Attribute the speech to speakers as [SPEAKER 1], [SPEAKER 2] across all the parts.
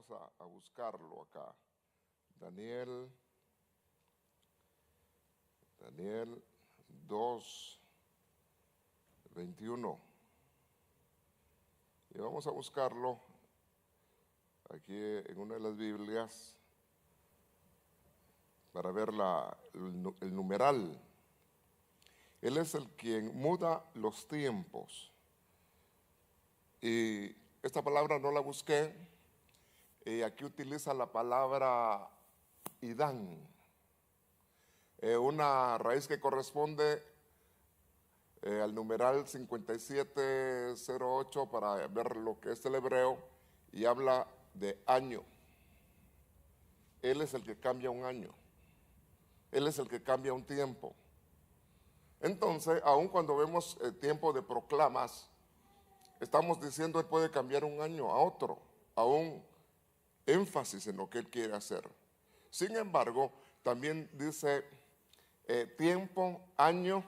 [SPEAKER 1] vamos a buscarlo acá. Daniel 2:21. Y vamos a buscarlo aquí en una de las Biblias para ver el numeral. Él es el quien muda los tiempos. Y esta palabra no la busqué. Aquí utiliza la palabra Idán, una raíz que corresponde al numeral 5708 para ver lo que es el hebreo, y habla de año. Él es el que cambia un año. Él es el que cambia un tiempo. Entonces, aun cuando vemos el tiempo de proclamas, estamos diciendo Él puede cambiar un año a otro, a un énfasis en lo que Él quiere hacer. Sin embargo, también dice tiempo, año,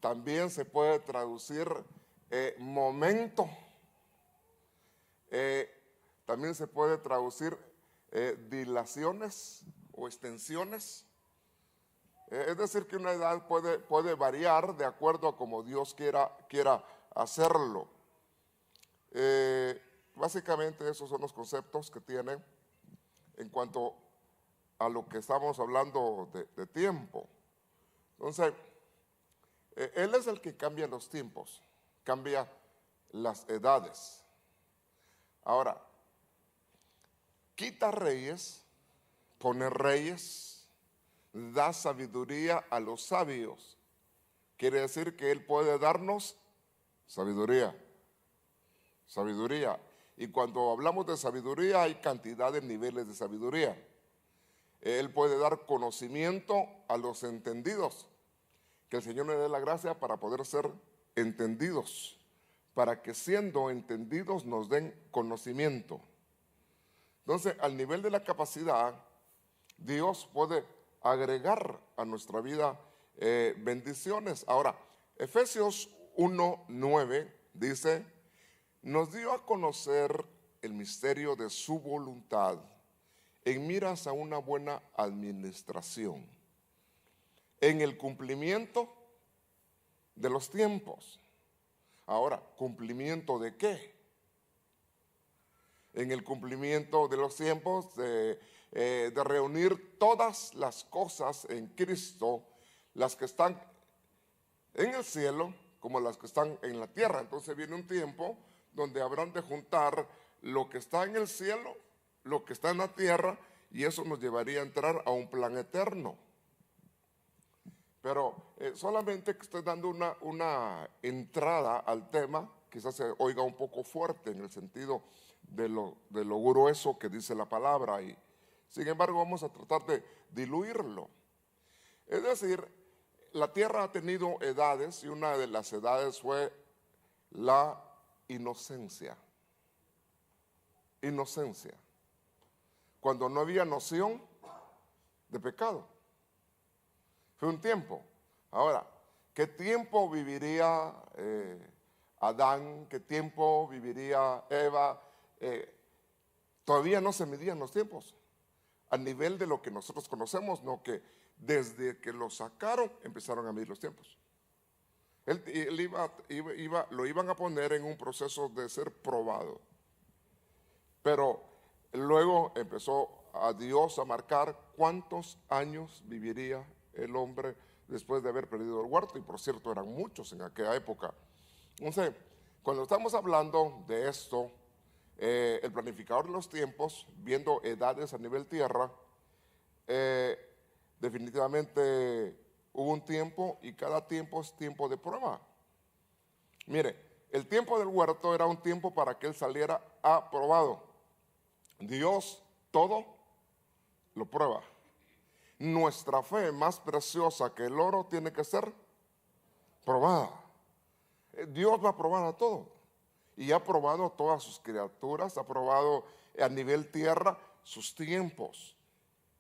[SPEAKER 1] también se puede traducir momento, también se puede traducir dilaciones o extensiones. Es decir, que una edad puede variar de acuerdo a como Dios quiera hacerlo. Básicamente esos son los conceptos que tiene en cuanto a lo que estamos hablando de tiempo. Entonces, Él es el que cambia los tiempos, cambia las edades. Ahora, quita reyes, pone reyes, da sabiduría a los sabios. Quiere decir que Él puede darnos sabiduría. Sabiduría. Y cuando hablamos de sabiduría, hay cantidad de niveles de sabiduría. Él puede dar conocimiento a los entendidos. Que el Señor le dé la gracia para poder ser entendidos, para que siendo entendidos nos den conocimiento. Entonces, al nivel de la capacidad, Dios puede agregar a nuestra vida bendiciones. Ahora, Efesios 1:9 dice: nos dio a conocer el misterio de su voluntad en miras a una buena administración, en el cumplimiento de los tiempos. Ahora, ¿cumplimiento de qué? En el cumplimiento de los tiempos de reunir todas las cosas en Cristo, las que están en el cielo como las que están en la tierra. Entonces viene un tiempo donde habrán de juntar lo que está en el cielo, lo que está en la tierra, y eso nos llevaría a entrar a un plan eterno. Pero solamente que estoy dando una entrada al tema, quizás se oiga un poco fuerte en el sentido de lo grueso que dice la palabra, y sin embargo vamos a tratar de diluirlo. Es decir, la tierra ha tenido edades, y una de las edades fue la inocencia. Inocencia. Cuando no había noción de pecado. Fue un tiempo. Ahora, ¿qué tiempo viviría Adán? ¿Qué tiempo viviría Eva? Todavía no se medían los tiempos a nivel de lo que nosotros conocemos, no, que desde que lo sacaron empezaron a medir los tiempos. Lo iban a poner en un proceso de ser probado, pero luego empezó a Dios a marcar cuántos años viviría el hombre después de haber perdido el huerto, y por cierto eran muchos en aquella época. Entonces, cuando estamos hablando de esto, el planificador de los tiempos, viendo edades a nivel tierra, definitivamente hubo un tiempo, y cada tiempo es tiempo de prueba. Mire, el tiempo del huerto era un tiempo para que él saliera aprobado. Dios todo lo prueba. Nuestra fe, más preciosa que el oro, tiene que ser probada. Dios va a probar a todo, y ha probado a todas sus criaturas, ha probado a nivel tierra sus tiempos.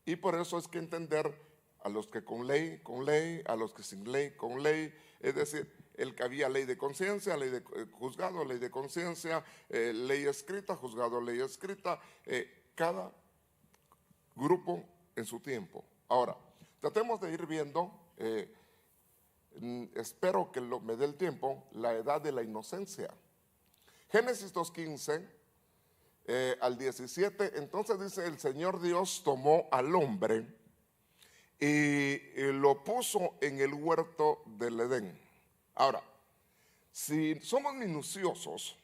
[SPEAKER 1] Y por eso es que entender A los que con ley, a los que sin ley, con ley. Es decir, el que había ley de conciencia, ley de juzgado, ley de conciencia, ley escrita, juzgado, ley escrita, cada grupo en su tiempo. Ahora, tratemos de ir viendo, espero que me dé el tiempo, la edad de la inocencia. Génesis 2:15 al 17, entonces dice: el Señor Dios tomó al hombre y lo puso en el huerto del Edén. Ahora, si somos minuciosos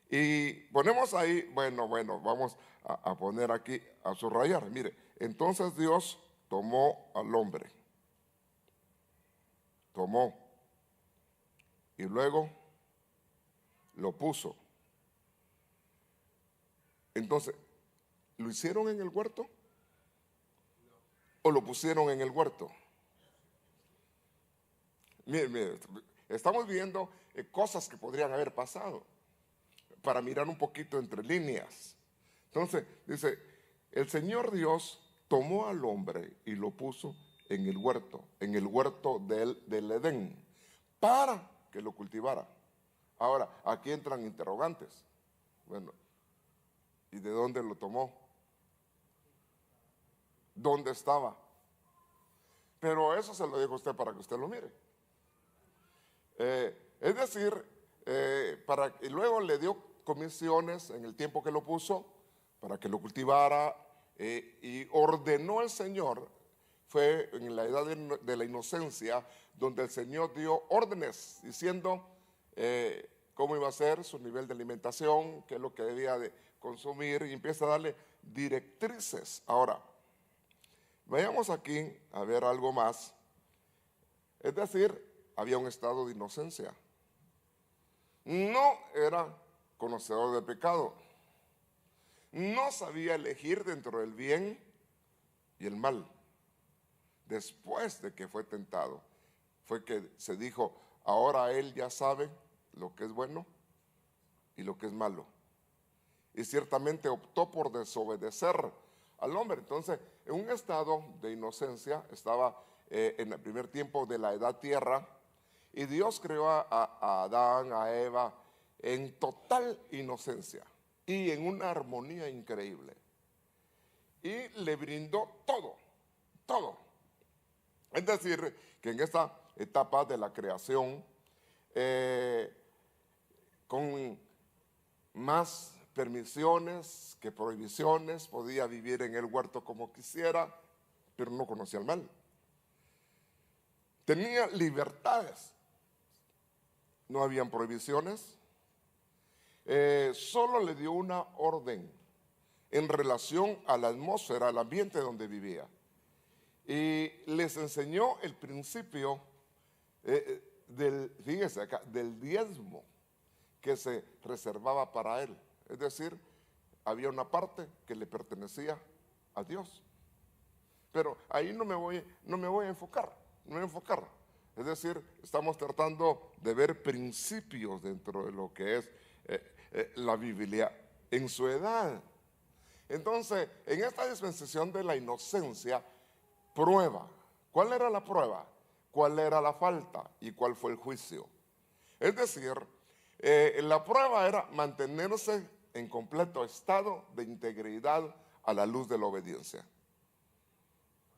[SPEAKER 1] y ponemos ahí, bueno, vamos a poner aquí, a subrayar, mire, entonces Dios tomó al hombre, y luego lo puso. Entonces, ¿lo hicieron en el huerto? ¿O lo pusieron en el huerto? Mire, estamos viendo cosas que podrían haber pasado, para mirar un poquito entre líneas. Entonces, dice, el Señor Dios tomó al hombre y lo puso en el huerto del Edén, para que lo cultivara. Ahora, aquí entran interrogantes. Bueno, ¿y de dónde lo tomó? ¿Dónde estaba? Pero eso se lo dijo usted para que usted lo mire. Es decir, y luego le dio comisiones en el tiempo que lo puso para que lo cultivara, y ordenó el Señor. Fue en la edad de la inocencia donde el Señor dio órdenes diciendo cómo iba a ser su nivel de alimentación, qué es lo que debía de consumir, y empieza a darle directrices. Ahora, vayamos aquí a ver algo más. Es decir, había un estado de inocencia. No era conocedor del pecado. No sabía elegir dentro del bien y el mal. Después de que fue tentado, fue que se dijo: ahora él ya sabe lo que es bueno y lo que es malo. Y ciertamente optó por desobedecer al hombre. Entonces, en un estado de inocencia estaba en el primer tiempo de la edad tierra, y Dios creó a Adán, a Eva, en total inocencia y en una armonía increíble. Y le brindó todo. Es decir, que en esta etapa de la creación, con más permisiones que prohibiciones, podía vivir en el huerto como quisiera, pero no conocía el mal. Tenía libertades, no habían prohibiciones. Solo le dio una orden en relación a la atmósfera, al ambiente donde vivía, y les enseñó el principio fíjese acá, del diezmo que se reservaba para él. Es decir, había una parte que le pertenecía a Dios. Pero ahí no me voy a enfocar. Es decir, estamos tratando de ver principios dentro de lo que es la Biblia en su edad. Entonces, en esta dispensación de la inocencia, prueba. ¿Cuál era la prueba? ¿Cuál era la falta? ¿Y cuál fue el juicio? Es decir, la prueba era mantenerse en completo estado de integridad a la luz de la obediencia.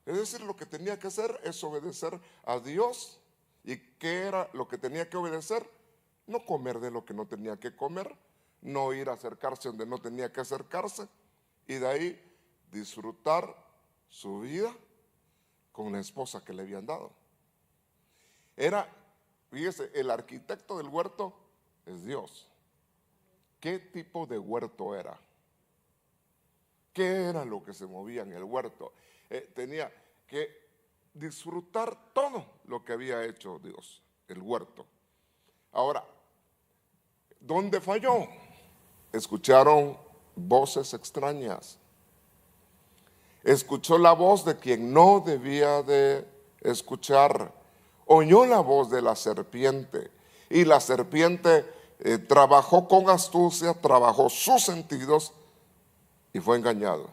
[SPEAKER 1] Es decir, lo que tenía que hacer es obedecer a Dios. ¿Y qué era lo que tenía que obedecer? No comer de lo que no tenía que comer, no ir a acercarse donde no tenía que acercarse, y de ahí disfrutar su vida con la esposa que le habían dado. Fíjese, el arquitecto del huerto es Dios. ¿Qué tipo de huerto era? ¿Qué era lo que se movía en el huerto? Tenía que disfrutar todo lo que había hecho Dios, el huerto. Ahora, ¿dónde falló? Escucharon voces extrañas. Escuchó la voz de quien no debía de escuchar. Oyó la voz de la serpiente, y la serpiente trabajó con astucia, trabajó sus sentidos y fue engañado.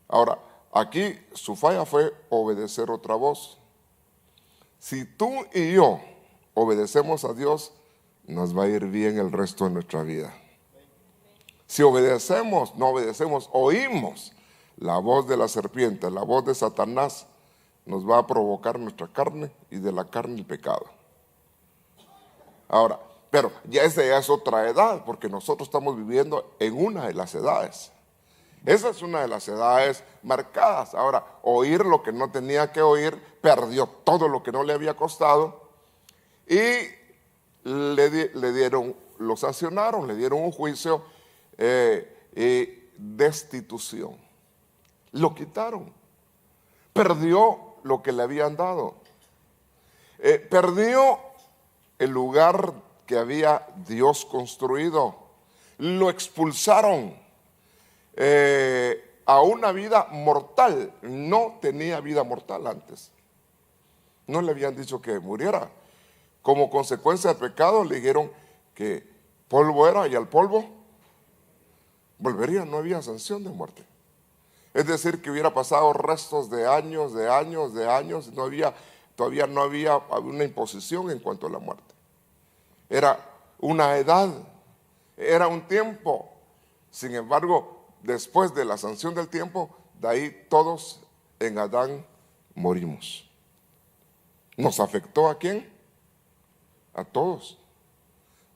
[SPEAKER 1] Ahora, aquí su falla fue obedecer otra voz. Si tú y yo obedecemos a Dios, nos va a ir bien el resto de nuestra vida. Si obedecemos, no obedecemos, oímos la voz de la serpiente, la voz de Satanás, nos va a provocar nuestra carne y de la carne el pecado. Ahora, pero ya esa ya es otra edad, porque nosotros estamos viviendo en una de las edades. Esa es una de las edades marcadas. Ahora, oír lo que no tenía que oír, perdió todo lo que no le había costado y lo sancionaron, le dieron un juicio y destitución. Lo quitaron. Perdió lo que le habían dado. Perdió el lugar que había Dios construido. Lo expulsaron a una vida mortal. No tenía vida mortal antes. No le habían dicho que muriera. Como consecuencia del pecado le dijeron que polvo era y al polvo volvería. No había sanción de muerte. Es decir, que hubiera pasado restos de años, todavía no había una imposición en cuanto a la muerte. Era una edad, era un tiempo. Sin embargo, después de la sanción del tiempo, de ahí todos en Adán morimos. ¿Nos afectó a quién? A todos.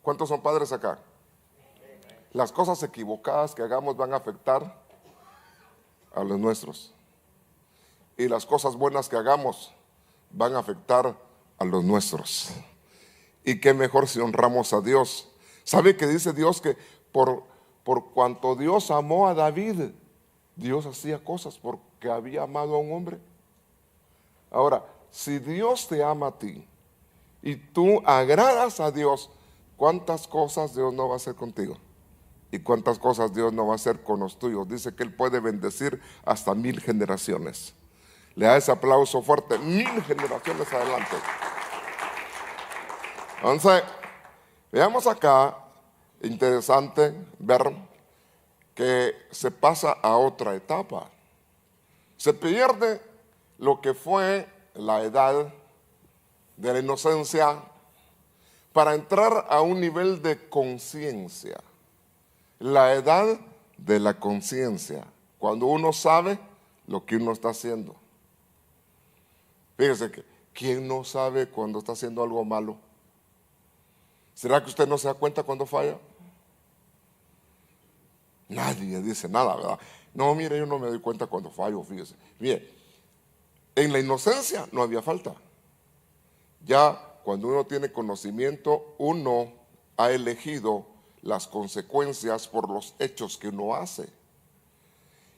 [SPEAKER 1] ¿Cuántos son padres acá? Las cosas equivocadas que hagamos van a afectar a los nuestros. Y las cosas buenas que hagamos van a afectar a los nuestros. Y qué mejor si honramos a Dios. ¿Sabe que dice Dios que por cuanto Dios amó a David, Dios hacía cosas porque había amado a un hombre? Ahora, si Dios te ama a ti y tú agradas a Dios, ¿cuántas cosas Dios no va a hacer contigo? ¿Y cuántas cosas Dios no va a hacer con los tuyos? Dice que Él puede bendecir hasta 1000 generaciones. Le da ese aplauso fuerte, 1000 generaciones adelante. Entonces, veamos acá, interesante ver que se pasa a otra etapa. Se pierde lo que fue la edad de la inocencia para entrar a un nivel de conciencia. La edad de la conciencia, cuando uno sabe lo que uno está haciendo. Fíjese que, ¿quién no sabe cuando está haciendo algo malo? ¿Será que usted no se da cuenta cuando falla? Nadie dice nada, ¿verdad? No, mire, yo no me doy cuenta cuando fallo, fíjese. Mire, en la inocencia no había falta. Ya cuando uno tiene conocimiento, uno ha elegido las consecuencias por los hechos que uno hace.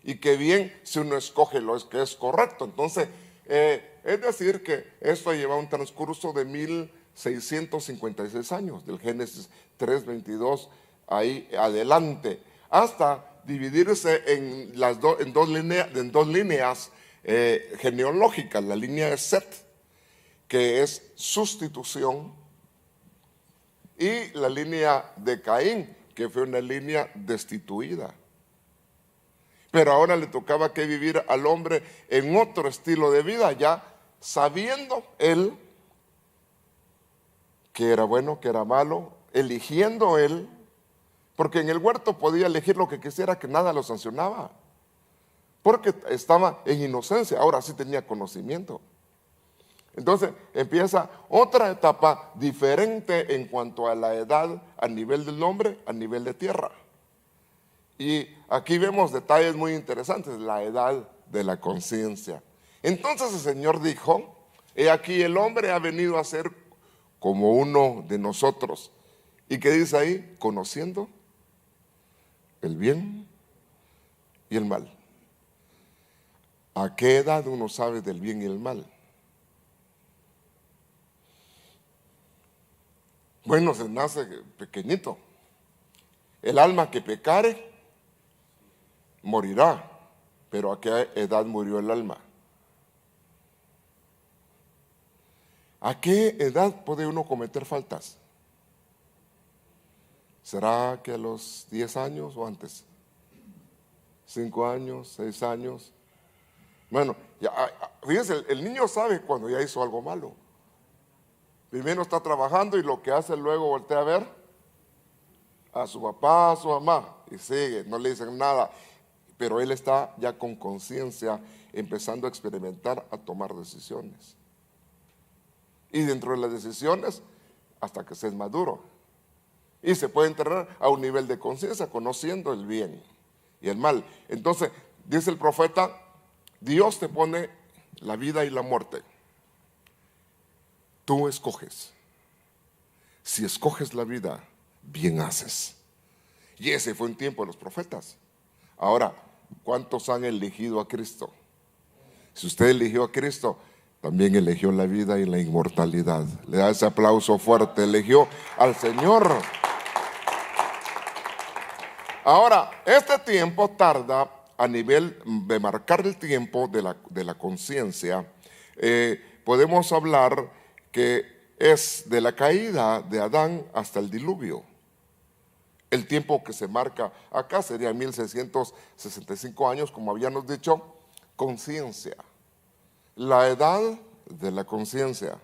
[SPEAKER 1] Y que bien si uno escoge lo que es correcto. Entonces, es decir que esto lleva un transcurso de 1656 años, del Génesis 3:22 ahí adelante, hasta dividirse en dos líneas genealógicas, la línea de Set, que es sustitución, y la línea de Caín, que fue una línea destituida. Pero ahora le tocaba que vivir al hombre en otro estilo de vida, ya sabiendo él que era bueno, que era malo, eligiendo él, porque en el huerto podía elegir lo que quisiera, que nada lo sancionaba, porque estaba en inocencia, ahora sí tenía conocimiento. Entonces empieza otra etapa diferente en cuanto a la edad a nivel del hombre, a nivel de tierra. Y aquí vemos detalles muy interesantes, la edad de la conciencia. Entonces el Señor dijo, he aquí el hombre ha venido a ser como uno de nosotros. ¿Y qué dice ahí? Conociendo el bien y el mal. ¿A qué edad uno sabe del bien y el mal? Bueno, se nace pequeñito. El alma que pecare morirá. Pero ¿a qué edad murió el alma? ¿A qué edad puede uno cometer faltas? ¿Será que a los 10 años o antes? 5 años, 6 años. Bueno, fíjense, el niño sabe cuando ya hizo algo malo. Primero está trabajando y lo que hace luego voltea a ver a su papá, a su mamá, y sigue, no le dicen nada. Pero él está ya con conciencia, empezando a experimentar, a tomar decisiones. Y dentro de las decisiones, hasta que se es maduro. Y se puede entrar a un nivel de conciencia, conociendo el bien y el mal. Entonces, dice el profeta, Dios te pone la vida y la muerte. Tú escoges. Si escoges la vida, bien haces. Y ese fue un tiempo de los profetas. Ahora, ¿cuántos han elegido a Cristo? Si usted eligió a Cristo, también eligió la vida y la inmortalidad. Le da ese aplauso fuerte, eligió al Señor. Ahora, este tiempo tarda a nivel de marcar el tiempo de la conciencia. Podemos hablar que es de la caída de Adán hasta el diluvio. El tiempo que se marca acá sería 1665 años, como habíamos dicho, conciencia. La edad de la conciencia.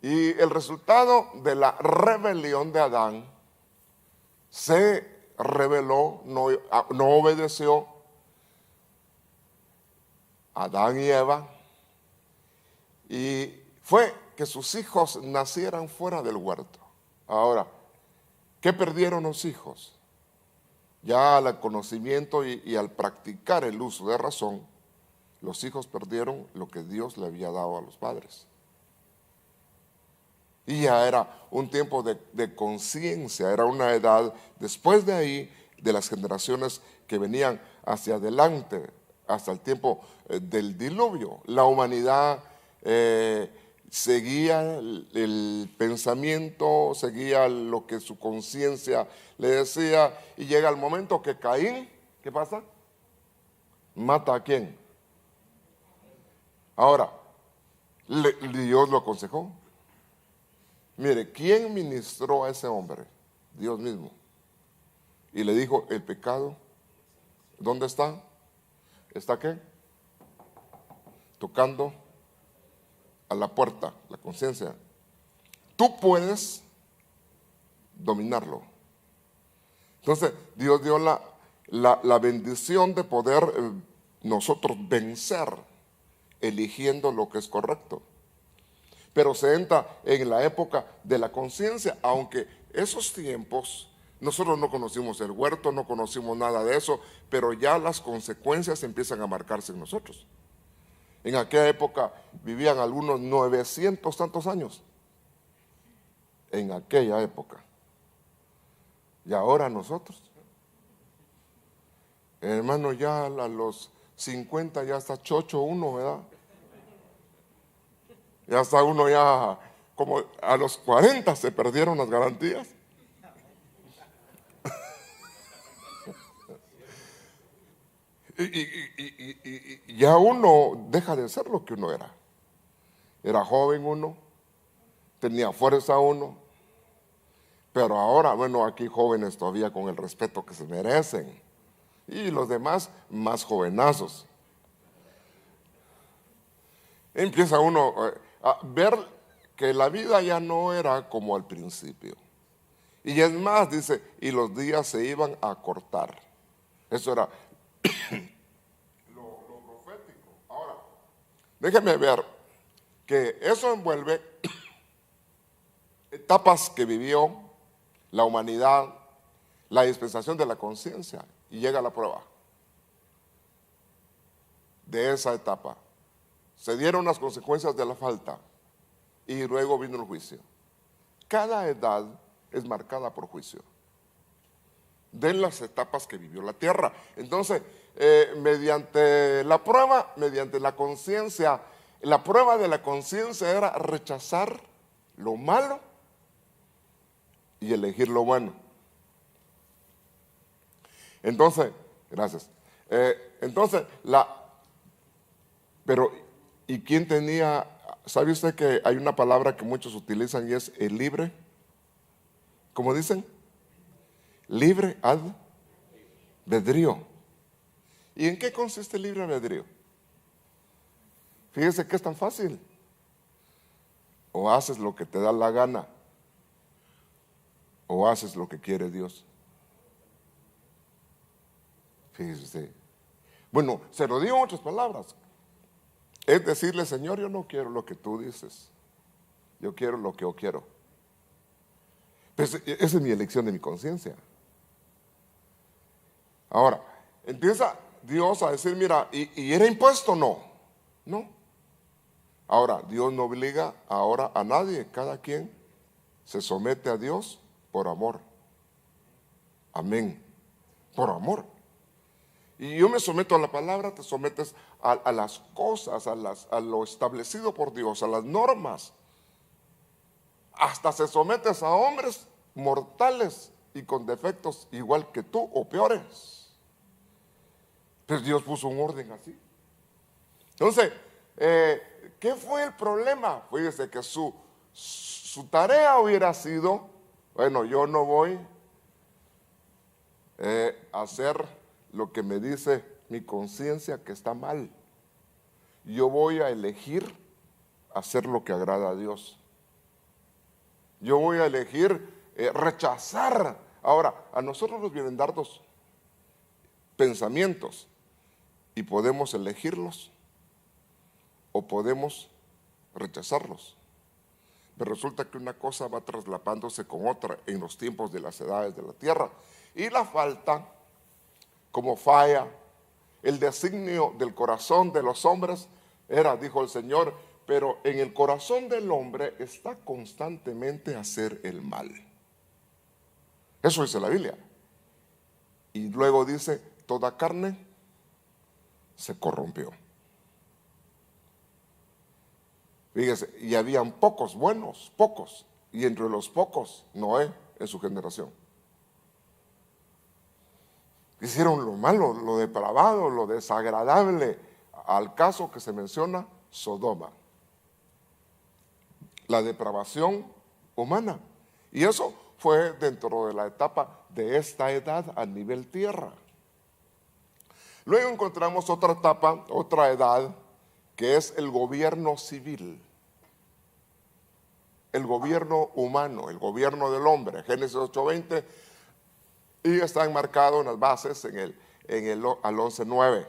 [SPEAKER 1] Y el resultado de la rebelión de Adán, se rebeló, no obedeció Adán y Eva, y fue que sus hijos nacieran fuera del huerto. Ahora, ¿qué perdieron los hijos? Ya al conocimiento y al practicar el uso de razón, los hijos perdieron lo que Dios le había dado a los padres. Y ya era un tiempo de conciencia, era una edad, después de ahí, de las generaciones que venían hacia adelante, hasta el tiempo del diluvio. La humanidad seguía el pensamiento, seguía lo que su conciencia le decía, y llega el momento que Caín, ¿qué pasa? ¿Mata a quién? Ahora, Dios lo aconsejó. Mire, ¿quién ministró a ese hombre? Dios mismo. Y le dijo, el pecado, ¿dónde está? ¿Está qué? Tocando a la puerta, la conciencia. Tú puedes dominarlo. Entonces, Dios dio la bendición de poder nosotros vencer, eligiendo lo que es correcto. Pero se entra en la época de la conciencia, aunque esos tiempos, nosotros no conocimos el huerto, no conocimos nada de eso, pero ya las consecuencias empiezan a marcarse en nosotros. En aquella época vivían algunos 900 tantos años. En aquella época. Y ahora nosotros. Hermano, ya a los 50 ya está chocho uno, ¿verdad? Ya está uno ya, como a los 40 se perdieron las garantías. Y ya uno deja de ser lo que uno era. Era joven uno, tenía fuerza uno, pero ahora, bueno, aquí jóvenes todavía con el respeto que se merecen. Y los demás más jovenazos. Empieza uno a ver que la vida ya no era como al principio. Y es más, dice, y los días se iban a acortar. Eso era lo profético. Ahora, déjenme ver que eso envuelve etapas que vivió la humanidad, la dispensación de la conciencia, y llega la prueba de esa etapa. Se dieron las consecuencias de la falta y luego vino el juicio. Cada edad es marcada por juicio de las etapas que vivió la tierra. Entonces, mediante la prueba, mediante la conciencia, la prueba de la conciencia era rechazar lo malo y elegir lo bueno. Entonces, gracias. Pero, ¿y quién tenía? ¿Sabe usted que hay una palabra que muchos utilizan y es el libre? ¿Cómo dicen? Libre albedrío. ¿Y en qué consiste el libre albedrío? Fíjese que es tan fácil. O haces lo que te da la gana, o haces lo que quiere Dios. Fíjese. Bueno, se lo digo en otras palabras. Es decirle, Señor, yo no quiero lo que tú dices. Yo quiero lo que yo quiero. Pues esa es mi elección de mi conciencia. Ahora, empieza Dios a decir, mira, ¿y era impuesto? No. No. Ahora, Dios no obliga ahora a nadie. Cada quien se somete a Dios por amor. Amén. Por amor. Y yo me someto a la palabra, te sometes a las cosas, a lo establecido por Dios, a las normas. Hasta se sometes a hombres mortales y con defectos igual que tú o peores. Pues Dios puso un orden así. Entonces, ¿qué fue el problema? Fíjese que su tarea hubiera sido, bueno, yo no voy a hacer lo que me dice mi conciencia que está mal. Yo voy a elegir hacer lo que agrada a Dios. Yo voy a elegir rechazar. Ahora, a nosotros nos vienen dardos pensamientos y podemos elegirlos o podemos rechazarlos. Pero resulta que una cosa va traslapándose con otra en los tiempos de las edades de la tierra. Y la falta, como falla, el designio del corazón de los hombres era, dijo el Señor, pero en el corazón del hombre está constantemente hacer el mal. Eso dice la Biblia. Y luego dice, toda carne se corrompió. Fíjese, y habían pocos buenos, pocos, y entre los pocos, Noé en su generación. Hicieron lo malo, lo depravado, lo desagradable, al caso que se menciona, Sodoma. La depravación humana. Y eso fue dentro de la etapa de esta edad a nivel tierra. Luego encontramos otra etapa, otra edad, que es el gobierno civil. El gobierno humano, el gobierno del hombre. Génesis 8:20, y está enmarcado en las bases al 11:9.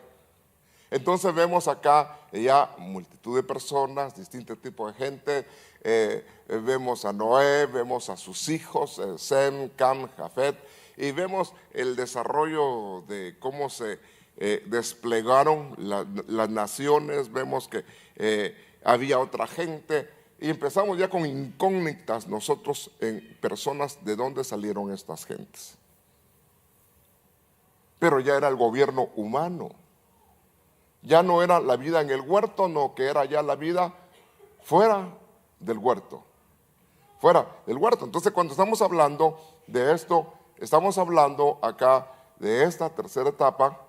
[SPEAKER 1] Entonces vemos acá ya multitud de personas, distintos tipos de gente. Vemos a Noé, vemos a sus hijos, Sem, Cam, Jafet, y vemos el desarrollo de cómo se desplegaron las naciones. Vemos que había otra gente, y empezamos ya con incógnitas nosotros en personas de dónde salieron estas gentes. Pero ya era el gobierno humano. Ya no era la vida en el huerto, no, que era ya la vida fuera del huerto. Fuera del huerto. Entonces, cuando estamos hablando de esto, estamos hablando acá de esta tercera etapa.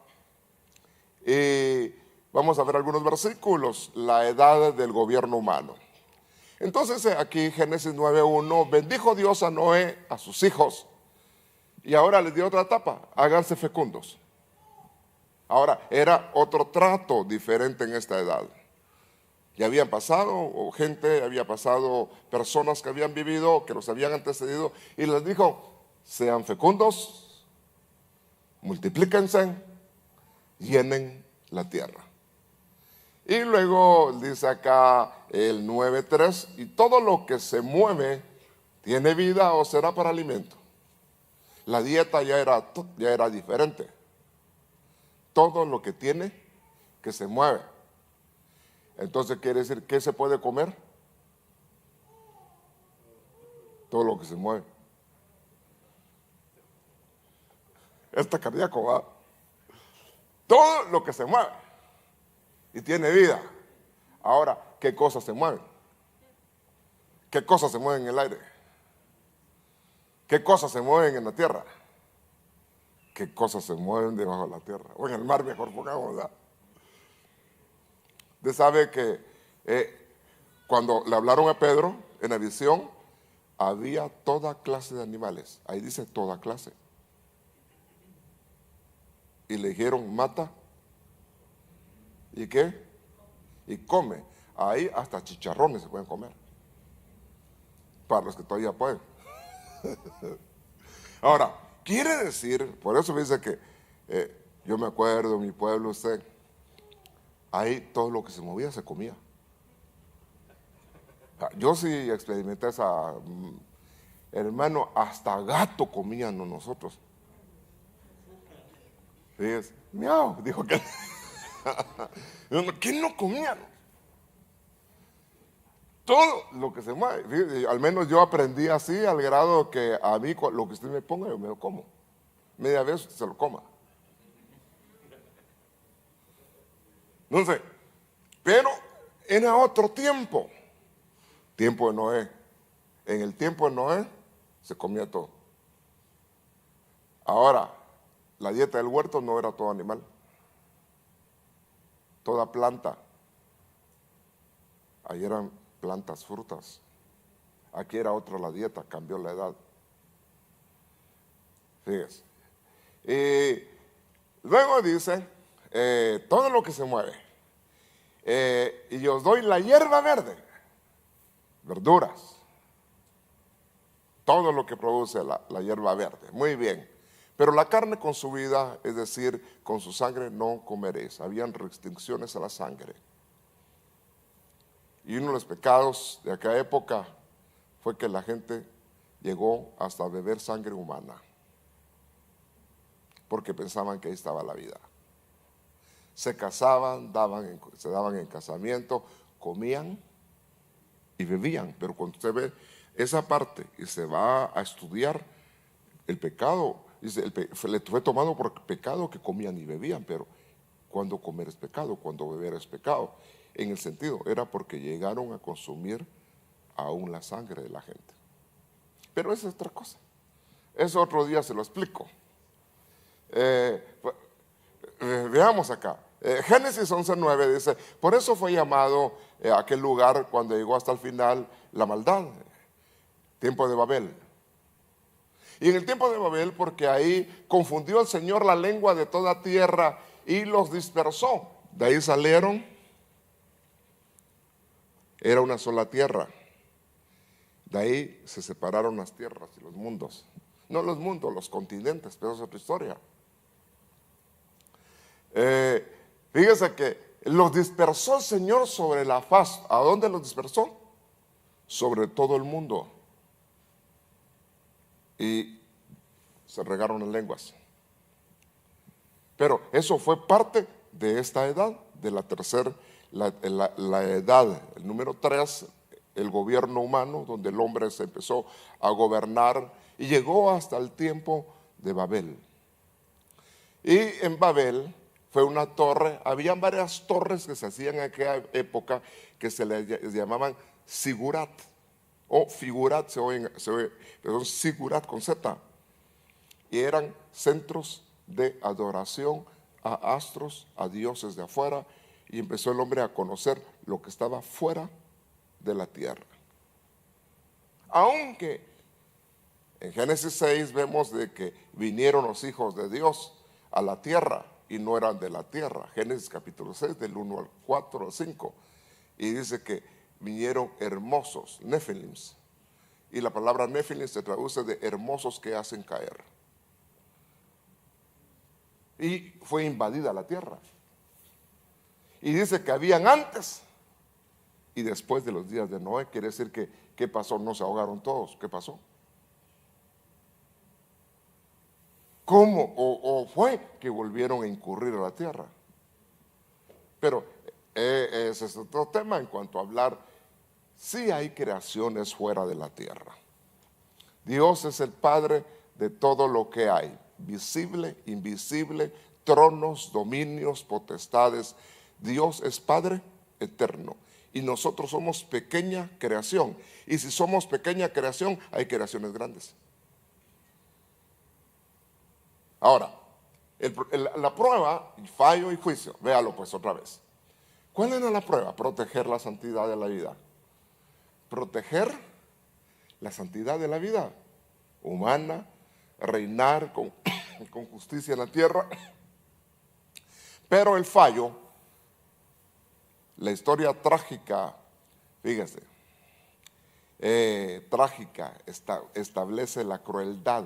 [SPEAKER 1] Y vamos a ver algunos versículos, la edad del gobierno humano. Entonces, aquí Génesis 9:1, bendijo Dios a Noé, a sus hijos, y ahora les dio otra etapa, háganse fecundos. Ahora, era otro trato diferente en esta edad. Ya habían pasado gente, había pasado personas que habían vivido, que los habían antecedido, y les dijo, sean fecundos, multiplíquense, llenen la tierra. Y luego dice acá el 9:3, y todo lo que se mueve tiene vida o será para alimento. La dieta ya era diferente. Todo lo que tiene que se mueve. Entonces quiere decir, ¿qué se puede comer? Todo lo que se mueve. Está cardíaco, ¿va? Todo lo que se mueve y tiene vida. Ahora, ¿qué cosas se mueven? ¿Qué cosas se mueven en el aire? ¿Qué cosas se mueven en la tierra? ¿Qué cosas se mueven debajo de la tierra? O en el mar, mejor pongamos, ¿verdad? Usted sabe que cuando le hablaron a Pedro en la visión, había toda clase de animales. Ahí dice toda clase. Y le dijeron, mata ¿Y qué? Y come. Ahí hasta chicharrones se pueden comer. Para los que todavía pueden. Ahora, quiere decir, por eso dice que yo me acuerdo, mi pueblo, usted, ahí todo lo que se movía se comía. Yo sí experimenté esa, hermano, hasta gato comían nosotros. Fíjese, miau, dijo que ¿quién no comía? Todo lo que se mueve. Fíjese, al menos yo aprendí así al grado que a mí lo que usted me ponga yo me lo como. Media vez usted se lo coma. No sé, pero era otro tiempo. Tiempo de Noé. En el tiempo de Noé se comía todo. Ahora, la dieta del huerto no era todo animal, toda planta. Ahí eran plantas, frutas. Aquí era otra la dieta, cambió la edad. Fíjese. Y luego dice, todo lo que se mueve. Y os doy la hierba verde, verduras, todo lo que produce la hierba verde. Muy bien. Pero la carne con su vida, es decir, con su sangre no comeréis. Habían restricciones a la sangre. Y uno de los pecados de aquella época fue que la gente llegó hasta beber sangre humana, porque pensaban que ahí estaba la vida. Se casaban, se daban en casamiento, comían y bebían. Pero cuando usted ve esa parte y se va a estudiar el pecado, dice, le fue tomado por pecado que comían y bebían. Pero cuando comer es pecado, cuando beber es pecado. En el sentido, era porque llegaron a consumir aún la sangre de la gente. Pero esa es otra cosa. Eso otro día se lo explico. Veamos acá. Génesis 11:9 dice, por eso fue llamado aquel lugar cuando llegó hasta el final la maldad, tiempo de Babel. Y en el tiempo de Babel, porque ahí confundió el Señor la lengua de toda tierra y los dispersó. De ahí salieron. Era una sola tierra. De ahí se separaron las tierras y los mundos. No los mundos, los continentes, pero es otra historia. Fíjese que los dispersó el Señor sobre la faz. ¿A dónde los dispersó? Sobre todo el mundo. Y se regaron las lenguas. Pero eso fue parte de esta edad, de la tercera, la edad, el número 3, el gobierno humano, donde el hombre se empezó a gobernar y llegó hasta el tiempo de Babel. Y en Babel fue una torre, habían varias torres que se hacían en aquella época que se les llamaban sigurat o figurat, pero sigurat con Z, y eran centros de adoración a astros, a dioses de afuera, y empezó el hombre a conocer lo que estaba fuera de la tierra. Aunque en Génesis 6 vemos de que vinieron los hijos de Dios a la tierra y no eran de la tierra. Génesis capítulo 6 del 1 al 4 al 5, y dice que vinieron hermosos, Nefilims, y la palabra Nefilim se traduce de hermosos que hacen caer. Y fue invadida la tierra. Y dice que habían antes y después de los días de Noé. Quiere decir que, ¿qué pasó? No se ahogaron todos. ¿Qué pasó? ¿Cómo? ¿O fue que volvieron a incurrir a la tierra? Pero ese es otro tema en cuanto a hablar. Sí hay creaciones fuera de la tierra. Dios es el Padre de todo lo que hay, visible, invisible, tronos, dominios, potestades. Dios es Padre eterno y nosotros somos pequeña creación. Y si somos pequeña creación, hay creaciones grandes. Ahora, la prueba, fallo y juicio, véalo pues otra vez. ¿Cuál era la prueba? Proteger la santidad de la vida. Proteger la santidad de la vida humana, reinar con justicia en la tierra. Pero el fallo La historia trágica, fíjese, trágica, establece la crueldad,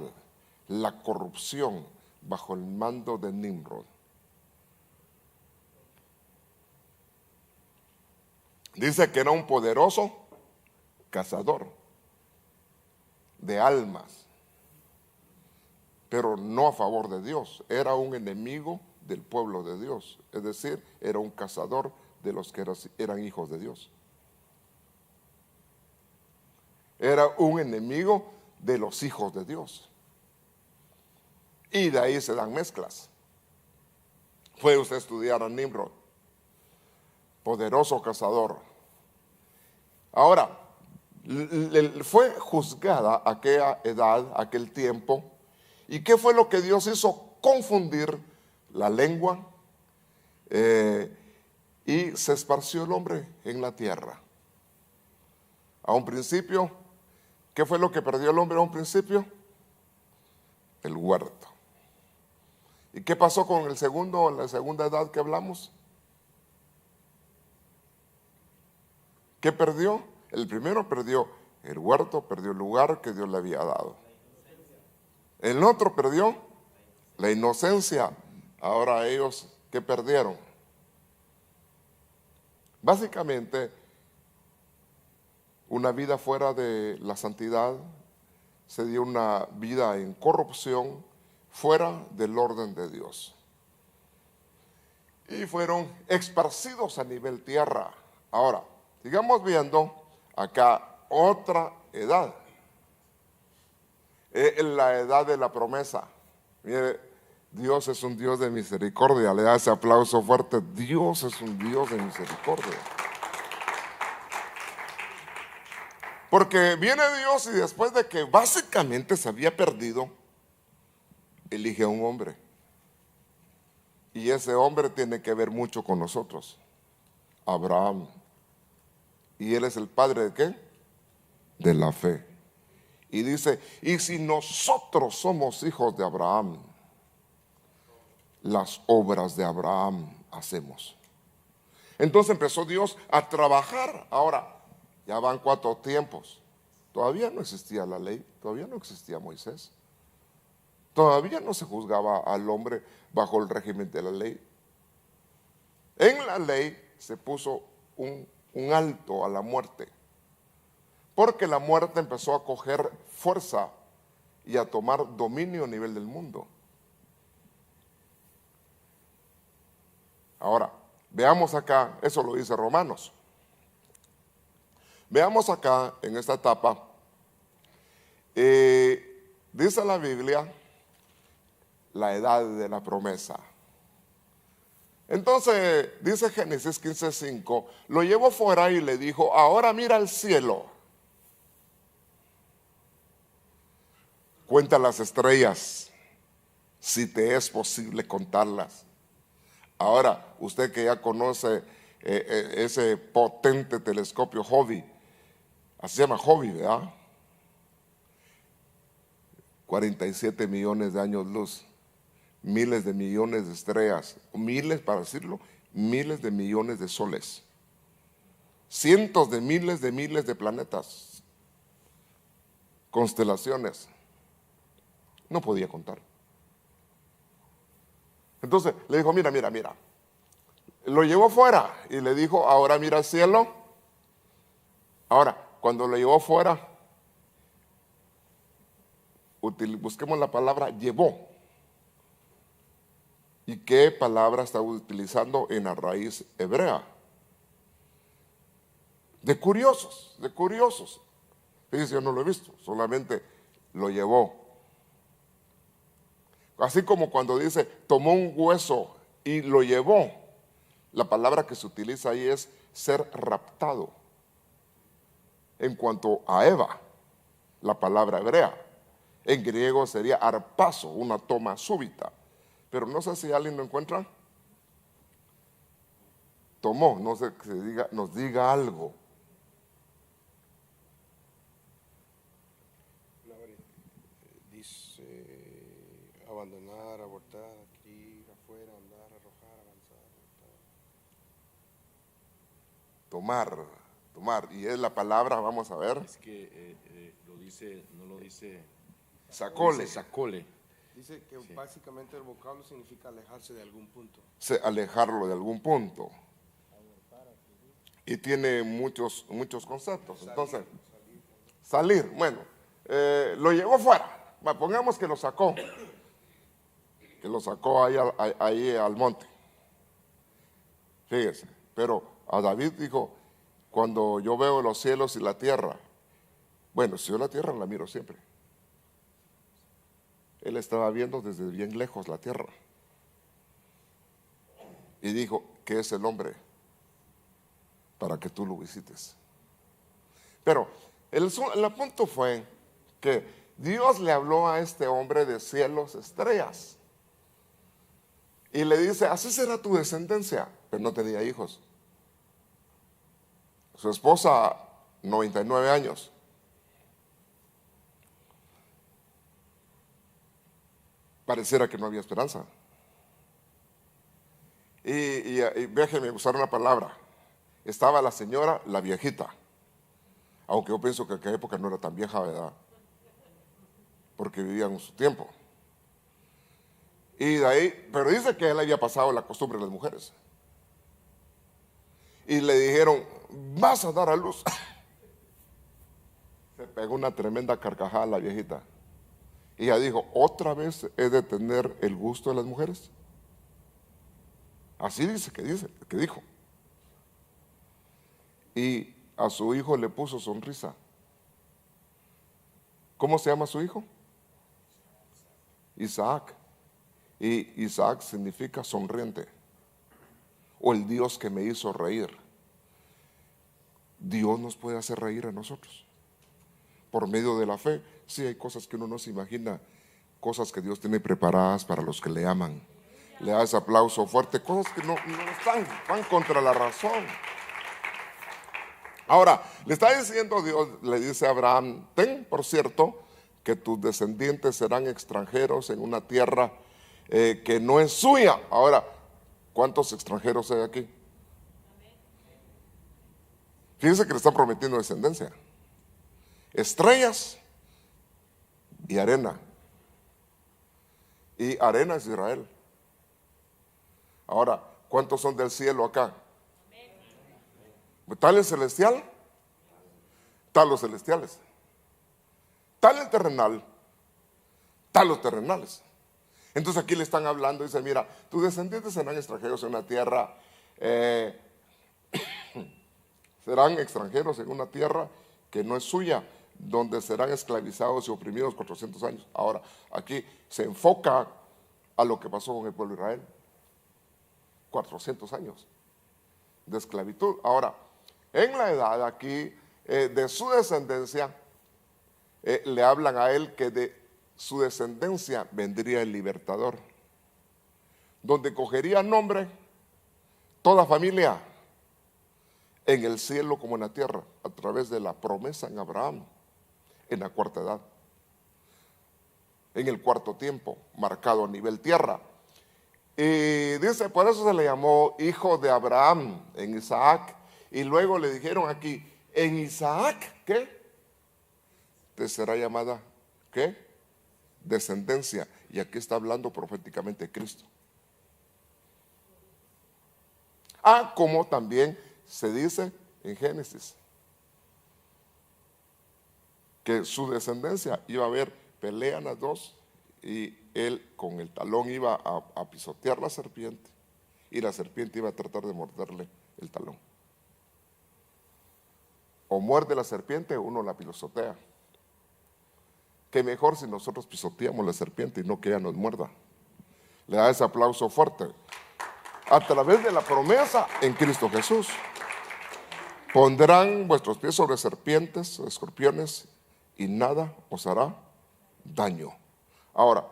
[SPEAKER 1] la corrupción bajo el mando de Nimrod. Dice que era un poderoso cazador de almas, pero no a favor de Dios. Era un enemigo del pueblo de Dios, es decir, era un cazador de los que eran hijos de Dios. Era un enemigo de los hijos de Dios. Y de ahí se dan mezclas. Puede usted estudiar a Nimrod, poderoso cazador. Ahora, fue juzgada aquella edad, aquel tiempo. ¿Y qué fue lo que Dios hizo? Confundir la lengua y se esparció el hombre en la tierra. A un principio, ¿qué fue lo que perdió el hombre a un principio? El huerto. ¿Y qué pasó con la segunda edad que hablamos? ¿Qué perdió? El primero perdió el huerto, perdió el lugar que Dios le había dado. El otro perdió la inocencia. Ahora ellos, ¿qué perdieron? Básicamente, una vida fuera de la santidad, se dio una vida en corrupción, fuera del orden de Dios. Y fueron esparcidos a nivel tierra. Ahora, sigamos viendo acá otra edad. La edad de la promesa. Mire, Dios es un Dios de misericordia. Le da ese aplauso fuerte. Dios es un Dios de misericordia. Porque viene Dios y después de que básicamente se había perdido, elige a un hombre. Y ese hombre tiene que ver mucho con nosotros. Abraham. Y él es el padre ¿de qué? De la fe. Y dice, y si nosotros somos hijos de Abraham, las obras de Abraham hacemos. Entonces empezó Dios a trabajar. Ahora, ya van 4 tiempos. Todavía no existía la ley, todavía no existía Moisés. Todavía no se juzgaba al hombre bajo el régimen de la ley. En la ley se puso un alto a la muerte, porque la muerte empezó a coger fuerza y a tomar dominio a nivel del mundo. Ahora, veamos acá, eso lo dice Romanos. Veamos acá en esta etapa, dice la Biblia, la edad de la promesa. Entonces, dice Génesis 15:5, lo llevó fuera y le dijo, ahora mira al cielo. Cuenta las estrellas, si te es posible contarlas. Ahora, usted que ya conoce ese potente telescopio Hubble, así se llama Hubble, ¿verdad? 47 millones de años luz, miles de millones de estrellas, miles, para decirlo, miles de millones de soles, cientos de miles de planetas, constelaciones. No podía contar. Entonces le dijo, mira. Lo llevó fuera y le dijo, ahora mira al cielo. Ahora, cuando lo llevó fuera, busquemos la palabra llevó. ¿Y qué palabra está utilizando en la raíz hebrea? De curiosos. Fíjense, yo no lo he visto, solamente lo llevó. Así como cuando dice, tomó un hueso y lo llevó. La palabra que se utiliza ahí es ser raptado. En cuanto a Eva, la palabra hebrea, en griego sería arpazo, una toma súbita. Pero no sé si alguien lo encuentra. Tomó, no sé que nos diga algo.
[SPEAKER 2] Dice abandonar, abortar, adquirir, afuera, andar, arrojar, avanzar,
[SPEAKER 1] tomar, tomar. Y es la palabra, vamos a ver.
[SPEAKER 2] Es que lo dice, no lo dice.
[SPEAKER 1] Sacole.
[SPEAKER 2] Dice sacole.
[SPEAKER 3] Dice que básicamente el vocablo significa alejarse de algún punto.
[SPEAKER 1] Alejarlo de algún punto. Y tiene muchos conceptos. Entonces, salir. Bueno, lo llevó fuera. Pongamos que lo sacó. Que lo sacó ahí al monte. Fíjese. Pero a David dijo, cuando yo veo los cielos y la tierra, bueno, si yo la tierra la miro siempre. Él estaba viendo desde bien lejos la tierra. Y dijo, ¿qué es el hombre para que tú lo visites? Pero el punto fue que Dios le habló a este hombre de cielos, estrellas. Y le dice, así será tu descendencia. Pero no tenía hijos. Su esposa, 99 años. Pareciera que no había esperanza. Y déjenme usar una palabra. Estaba la señora, la viejita. Aunque yo pienso que en aquella época no era tan vieja, ¿verdad? Porque vivían en su tiempo. Y de ahí, pero dice que él había pasado la costumbre de las mujeres. Y le dijeron, vas a dar a luz. Se pegó una tremenda carcajada la viejita. Y ella dijo, ¿otra vez he de tener el gusto de las mujeres? Así que dijo. Y a su hijo le puso sonrisa. ¿Cómo se llama su hijo? Isaac. Y Isaac significa sonriente. O el Dios que me hizo reír. Dios nos puede hacer reír a nosotros. Por medio de la fe. Sí, hay cosas que uno no se imagina, cosas que Dios tiene preparadas para los que le aman. Le da ese aplauso fuerte, cosas que no están, van contra la razón. Ahora, le está diciendo Dios, le dice a Abraham, ten por cierto que tus descendientes serán extranjeros en una tierra que no es suya. Ahora, ¿cuántos extranjeros hay aquí? Fíjense que le están prometiendo descendencia. Estrellas y arena. Y arena es Israel. Ahora, ¿cuántos son del cielo acá? ¿Tal el celestial? Tal los celestiales. Tal el terrenal. Tal los terrenales. Entonces aquí le están hablando y dice, mira, tus descendientes serán extranjeros en una tierra, serán extranjeros en una tierra que no es suya, donde serán esclavizados y oprimidos 400 años. Ahora, aquí se enfoca a lo que pasó con el pueblo de Israel. 400 años de esclavitud. Ahora, en la edad aquí de su descendencia, le hablan a él que de su descendencia vendría el libertador, donde cogería nombre toda familia en el cielo como en la tierra, a través de la promesa en Abraham, en la cuarta edad, en el cuarto tiempo, marcado a nivel tierra. Y dice, por eso se le llamó hijo de Abraham en Isaac. Y luego le dijeron aquí, en Isaac, ¿qué? Te será llamada, ¿qué? Descendencia. Y aquí está hablando proféticamente Cristo. Como también se dice en Génesis, que su descendencia iba a haber, pelean las dos, y él con el talón iba a pisotear la serpiente, y la serpiente iba a tratar de morderle el talón. O muerde la serpiente o uno la pisotea. Que mejor si nosotros pisoteamos la serpiente y no que ella nos muerda. Le da ese aplauso fuerte. A través de la promesa en Cristo Jesús. Pondrán vuestros pies sobre serpientes, escorpiones, y nada os hará daño. Ahora,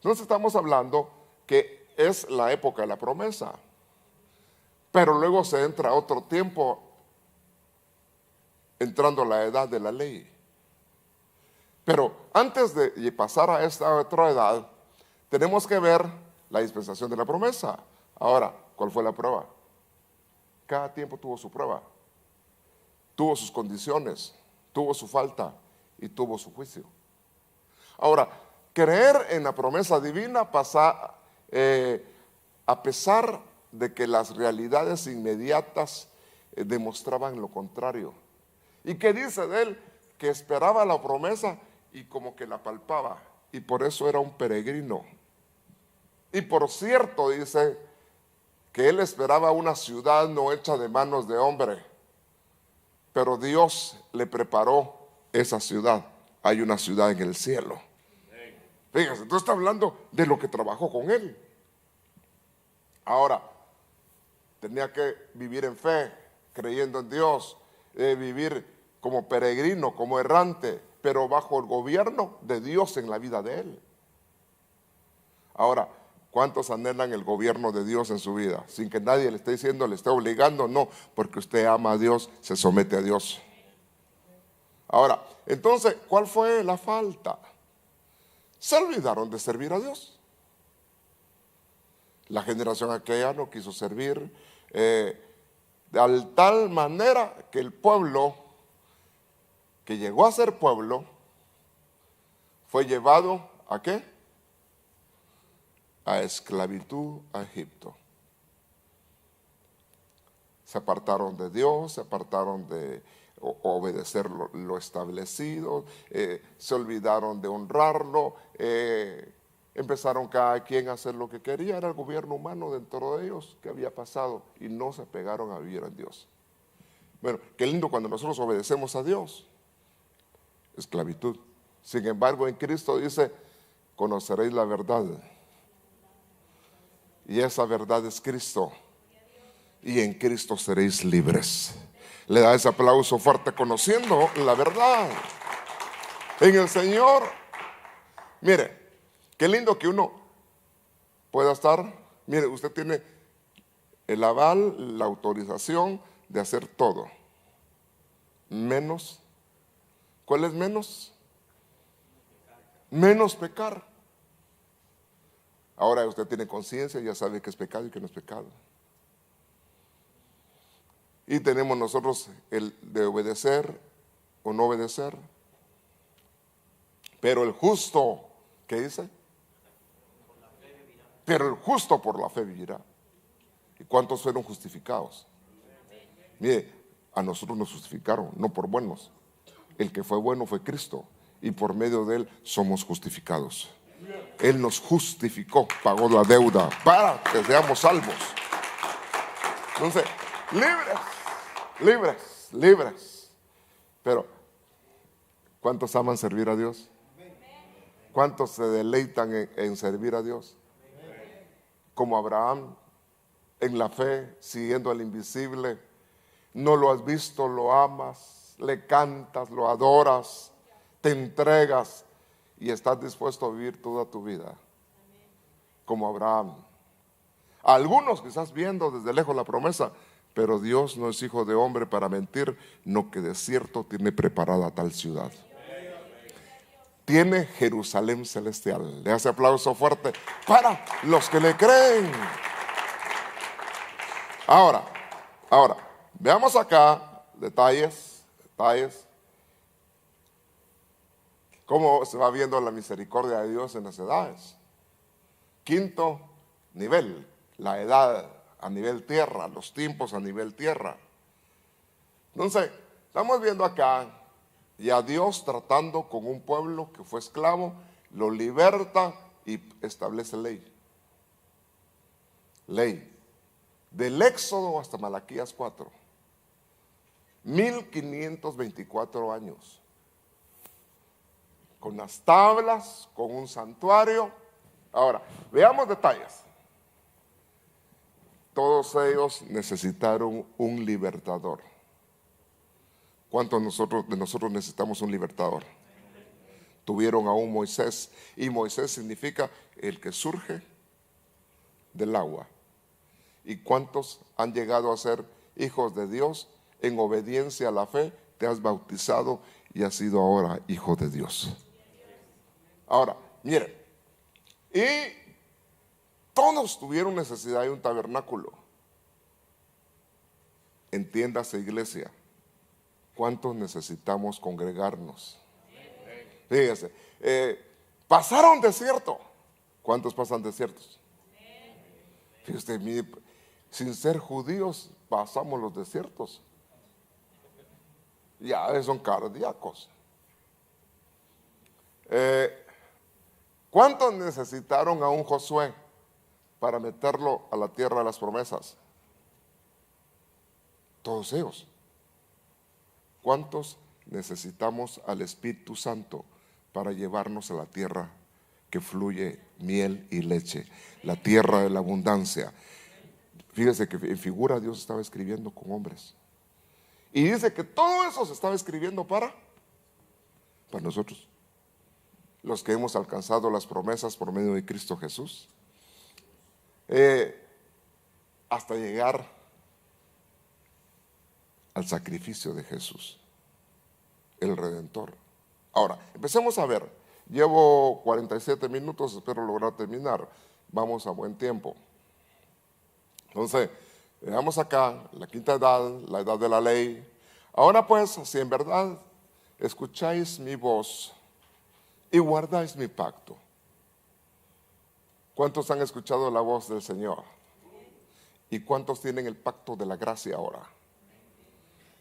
[SPEAKER 1] nos estamos hablando que es la época de la promesa, pero luego se entra otro tiempo, entrando a la edad de la ley. Pero antes de pasar a esta otra edad, tenemos que ver la dispensación de la promesa. Ahora, ¿cuál fue la prueba? Cada tiempo tuvo su prueba. tuvo sus condiciones, tuvo su falta y tuvo su juicio. Ahora, creer en la promesa divina pasa, a pesar de que las realidades inmediatas demostraban lo contrario. ¿Y qué dice de él? Que esperaba la promesa y como que la palpaba, y por eso era un peregrino. Y por cierto, dice que él esperaba una ciudad no hecha de manos de hombre, pero Dios le preparó esa ciudad. Hay una ciudad en el cielo. Fíjense, entonces está hablando de lo que trabajó con él. Ahora, tenía que vivir en fe, creyendo en Dios, vivir como peregrino, como errante, pero bajo el gobierno de Dios en la vida de él. Ahora, ¿cuántos anhelan el gobierno de Dios en su vida? Sin que nadie le esté diciendo, le esté obligando, no, porque usted ama a Dios, se somete a Dios. Ahora, entonces, ¿cuál fue la falta? Se olvidaron de servir a Dios. La generación aquella no quiso servir, de tal manera que el pueblo, que llegó a ser pueblo, fue llevado ¿a qué? A esclavitud a Egipto. Se apartaron de Dios, se apartaron de obedecer lo establecido, se olvidaron de honrarlo, empezaron cada quien a hacer lo que quería. Era el gobierno humano dentro de ellos que había pasado y no se pegaron a vivir en Dios. Bueno, qué lindo cuando nosotros obedecemos a Dios. Esclavitud. Sin embargo, en Cristo dice, conoceréis la verdad. Y esa verdad es Cristo. Y en Cristo seréis libres. Le da ese aplauso fuerte, conociendo la verdad. En el Señor, mire, qué lindo que uno pueda estar. Mire, usted tiene el aval, la autorización de hacer todo. Menos. ¿Cuál es menos? Menos pecar. Ahora usted tiene conciencia, ya sabe que es pecado y que no es pecado. Y tenemos nosotros el de obedecer o no obedecer. Pero el justo, ¿qué dice? Pero el justo por la fe vivirá. ¿Y cuántos fueron justificados? Mire, a nosotros nos justificaron, no por buenos. El que fue bueno fue Cristo, y por medio de él somos justificados. Él nos justificó, pagó la deuda para que seamos salvos. Entonces, libres. Pero, ¿cuántos aman servir a Dios? ¿Cuántos se deleitan en servir a Dios? Como Abraham, en la fe, siguiendo al invisible. No lo has visto, lo amas, le cantas, lo adoras, te entregas y estás dispuesto a vivir toda tu vida como Abraham. Algunos quizás viendo desde lejos la promesa, pero Dios no es hijo de hombre para mentir, no, que de cierto tiene preparada tal ciudad. Tiene Jerusalén celestial. Le hace aplauso fuerte para los que le creen. Ahora, veamos acá detalles, cómo se va viendo la misericordia de Dios en las edades. Quinto nivel, la edad a nivel tierra, los tiempos a nivel tierra. Entonces, estamos viendo acá y a Dios tratando con un pueblo que fue esclavo, lo liberta y establece ley. Ley. Del Éxodo hasta Malaquías 4. 1524 años. Con las tablas, con un santuario. Ahora, veamos detalles. Todos ellos necesitaron un libertador. ¿Cuántos de nosotros necesitamos un libertador? Tuvieron a un Moisés, y Moisés significa el que surge del agua. ¿Y cuántos han llegado a ser hijos de Dios en obediencia a la fe? Te has bautizado y has sido ahora hijo de Dios. Ahora, mire, y todos tuvieron necesidad de un tabernáculo. Entiéndase, iglesia, ¿cuántos necesitamos congregarnos? Fíjese, pasaron desierto. ¿Cuántos pasan desiertos? Fíjese, sin ser judíos pasamos los desiertos. Ya son cardíacos. ¿Cuántos necesitaron a un Josué para meterlo a la tierra de las promesas? Todos ellos. ¿Cuántos necesitamos al Espíritu Santo para llevarnos a la tierra que fluye miel y leche, la tierra de la abundancia? Fíjese que en figura Dios estaba escribiendo con hombres. Y dice que todo eso se estaba escribiendo para nosotros, los que hemos alcanzado las promesas por medio de Cristo Jesús, hasta llegar al sacrificio de Jesús, el Redentor. Ahora, empecemos a ver. Llevo 47 minutos, espero lograr terminar. Vamos a buen tiempo. Entonces, veamos acá la quinta edad, la edad de la ley. Ahora pues, si en verdad escucháis mi voz y guardáis mi pacto. ¿Cuántos han escuchado la voz del Señor? ¿Y cuántos tienen el pacto de la gracia ahora?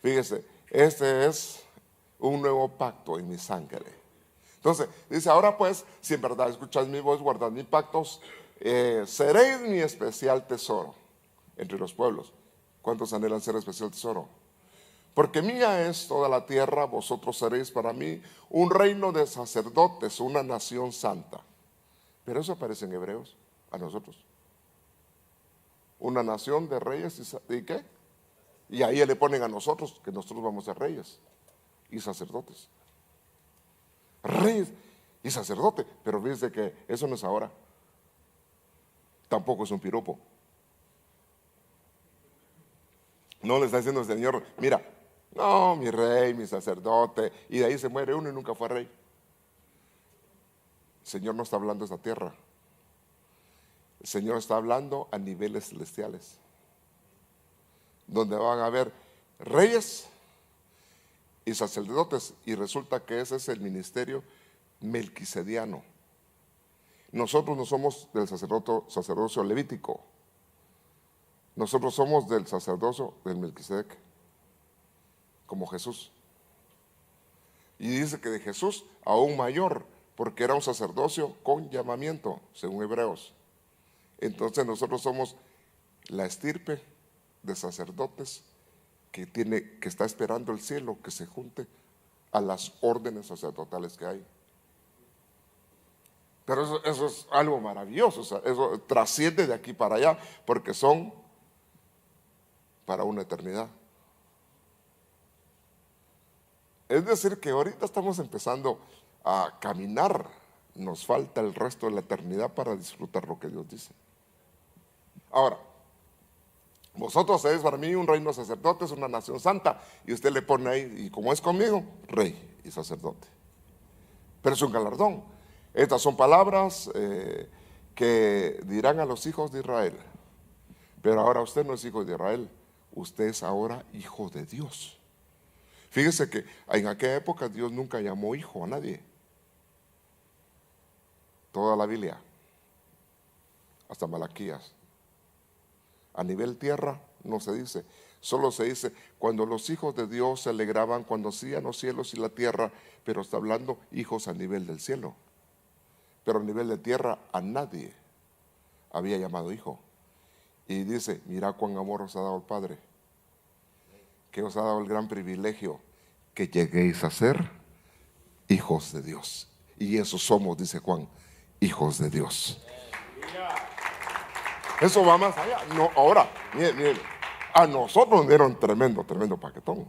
[SPEAKER 1] Fíjese, este es un nuevo pacto en mi sangre. Entonces, dice, ahora pues, si en verdad escucháis mi voz, guardad mis pactos, seréis mi especial tesoro entre los pueblos. ¿Cuántos anhelan ser especial tesoro? Porque mía es toda la tierra, vosotros seréis para mí un reino de sacerdotes, una nación santa. Pero eso aparece en Hebreos, a nosotros. Una nación de reyes y ¿qué? Y ahí le ponen a nosotros, que nosotros vamos a ser reyes y sacerdotes. Reyes y sacerdote, pero fíjense que eso no es ahora. Tampoco es un piropo. No le está diciendo el Señor, mira, no, mi rey, mi sacerdote, y de ahí se muere uno y nunca fue rey. El Señor no está hablando de esta tierra. El Señor está hablando a niveles celestiales, donde van a haber reyes y sacerdotes, y resulta que ese es el ministerio melquisediano. Nosotros no somos del sacerdocio levítico, nosotros somos del sacerdocio del Melquisedec, como Jesús. Y dice que de Jesús aún mayor, porque era un sacerdocio con llamamiento, según Hebreos. Entonces nosotros somos la estirpe de sacerdotes que está esperando el cielo que se junte a las órdenes sacerdotales que hay. Pero eso es algo maravilloso, o sea, eso trasciende de aquí para allá, porque son para una eternidad. Es decir, que ahorita estamos empezando a caminar, nos falta el resto de la eternidad para disfrutar lo que Dios dice. Ahora, vosotros sois para mí un reino de sacerdotes, una nación santa, y usted le pone ahí, y como es conmigo, rey y sacerdote. Pero es un galardón. Estas son palabras que dirán a los hijos de Israel. Pero ahora usted no es hijo de Israel, usted es ahora hijo de Dios. Fíjese que en aquella época Dios nunca llamó hijo a nadie. Toda la Biblia, hasta Malaquías. A nivel tierra no se dice, solo se dice cuando los hijos de Dios se alegraban cuando hacían los cielos y la tierra, pero está hablando hijos a nivel del cielo. Pero a nivel de tierra a nadie había llamado hijo. Y dice, mira cuán amor os ha dado el Padre, que os ha dado el gran privilegio que lleguéis a ser hijos de Dios. Y eso somos, dice Juan, hijos de Dios. Eso va más allá. No, ahora, miren, a nosotros nos dieron tremendo paquetón.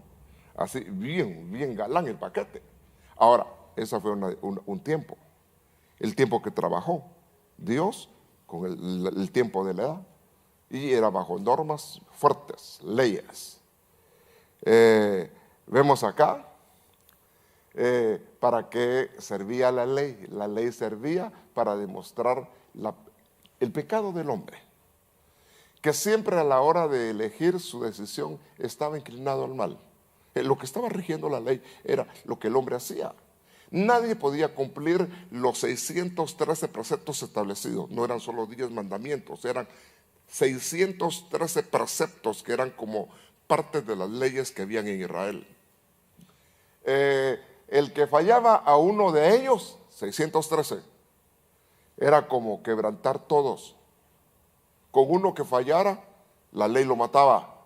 [SPEAKER 1] Así, bien galán el paquete. Ahora, ese fue un tiempo. El tiempo que trabajó Dios con el tiempo de la edad. Y era bajo normas fuertes, leyes. Vemos acá para qué servía la ley. La ley servía para demostrar el pecado del hombre, que siempre a la hora de elegir su decisión estaba inclinado al mal. Lo que estaba rigiendo la ley era lo que el hombre hacía. Nadie podía cumplir los 613 preceptos establecidos. No eran solo 10 mandamientos, eran 613 preceptos que eran como parte de las leyes que habían en Israel. El que fallaba a uno de ellos, 613, era como quebrantar todos. Con uno que fallara, la ley lo mataba.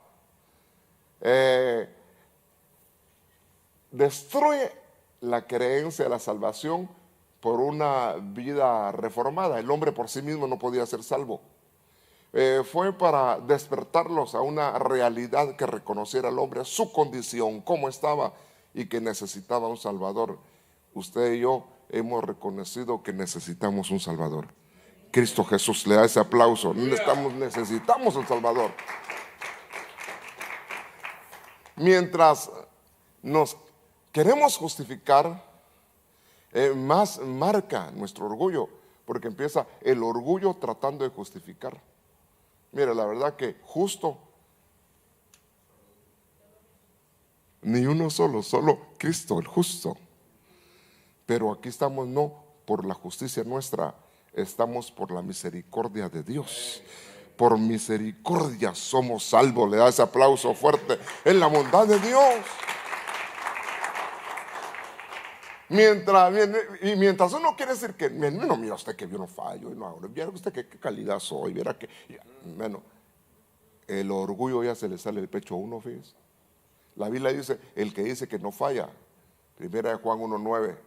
[SPEAKER 1] Destruye la creencia de la salvación por una vida reformada. El hombre por sí mismo no podía ser salvo. Fue para despertarlos a una realidad que reconociera al hombre su condición, cómo estaba y que necesitaba un Salvador. Usted y yo hemos reconocido que necesitamos un Salvador. Cristo Jesús, le da ese aplauso. Necesitamos un Salvador. Mientras nos queremos justificar, más marca nuestro orgullo, porque empieza el orgullo tratando de justificar. Mira, la verdad que justo, ni uno solo Cristo, el justo. Pero aquí estamos no por la justicia nuestra, estamos por la misericordia de Dios. Por misericordia somos salvos. Le da ese aplauso fuerte en la bondad de Dios. Mientras uno quiere decir que, no, mira usted que yo no fallo, no, mira usted qué calidad soy, mira que, bueno, el orgullo ya se le sale del pecho a uno, fíjese. La Biblia dice, el que dice que no falla, 1 Juan 1:9,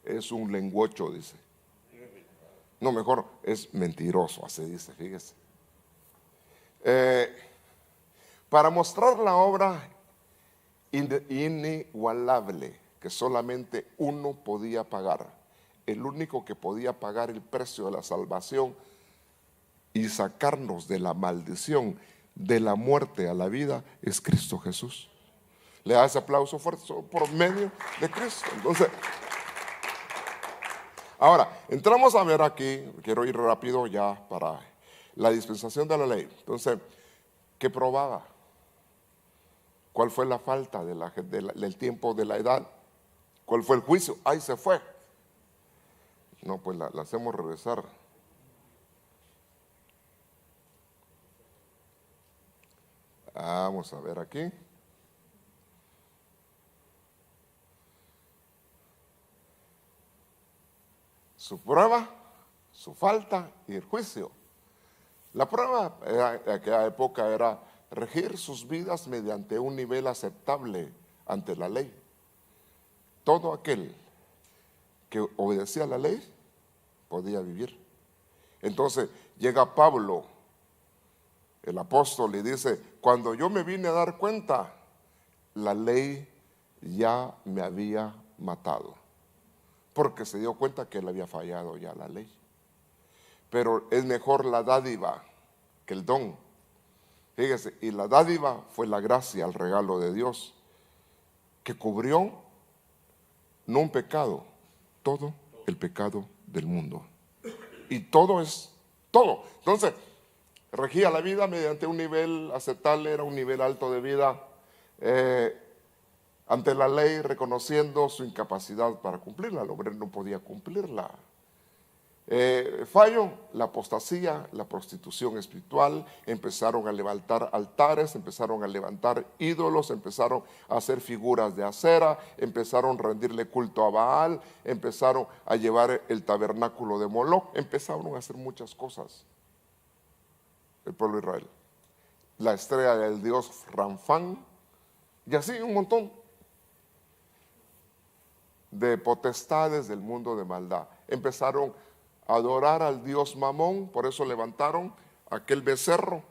[SPEAKER 1] es un lenguocho, dice. No, mejor, es mentiroso, así dice, fíjese. Para mostrar la obra inigualable que solamente uno podía pagar, el único que podía pagar el precio de la salvación y sacarnos de la maldición, de la muerte a la vida, es Cristo Jesús. Le da ese aplauso fuerte por medio de Cristo. Entonces, ahora, entramos a ver aquí, quiero ir rápido ya para la dispensación de la ley. Entonces, ¿qué probaba? ¿Cuál fue la falta del tiempo de la edad? ¿Cuál fue el juicio? Ahí se fue. No, pues la hacemos regresar. Vamos a ver aquí. Su prueba, su falta y el juicio. La prueba en aquella época era regir sus vidas mediante un nivel aceptable ante la ley. Todo aquel que obedecía a la ley podía vivir. Entonces llega Pablo, el apóstol, y dice, cuando yo me vine a dar cuenta, la ley ya me había matado, porque se dio cuenta que él había fallado ya la ley. Pero es mejor la dádiva que el don. Fíjese, y la dádiva fue la gracia, el regalo de Dios, que cubrió no un pecado, todo el pecado del mundo. Y todo es todo. Entonces, regía la vida mediante un nivel aceptable, era un nivel alto de vida ante la ley, reconociendo su incapacidad para cumplirla. El hombre no podía cumplirla. Fallo, la apostasía, la prostitución espiritual, empezaron a levantar altares, empezaron a levantar ídolos, empezaron a hacer figuras de acera, empezaron a rendirle culto a Baal, empezaron a llevar el tabernáculo de Moloc, empezaron a hacer muchas cosas el pueblo de Israel. La estrella del dios Ramfán, y así un montón de potestades del mundo de maldad. Empezaron adorar al dios Mamón, por eso levantaron aquel becerro.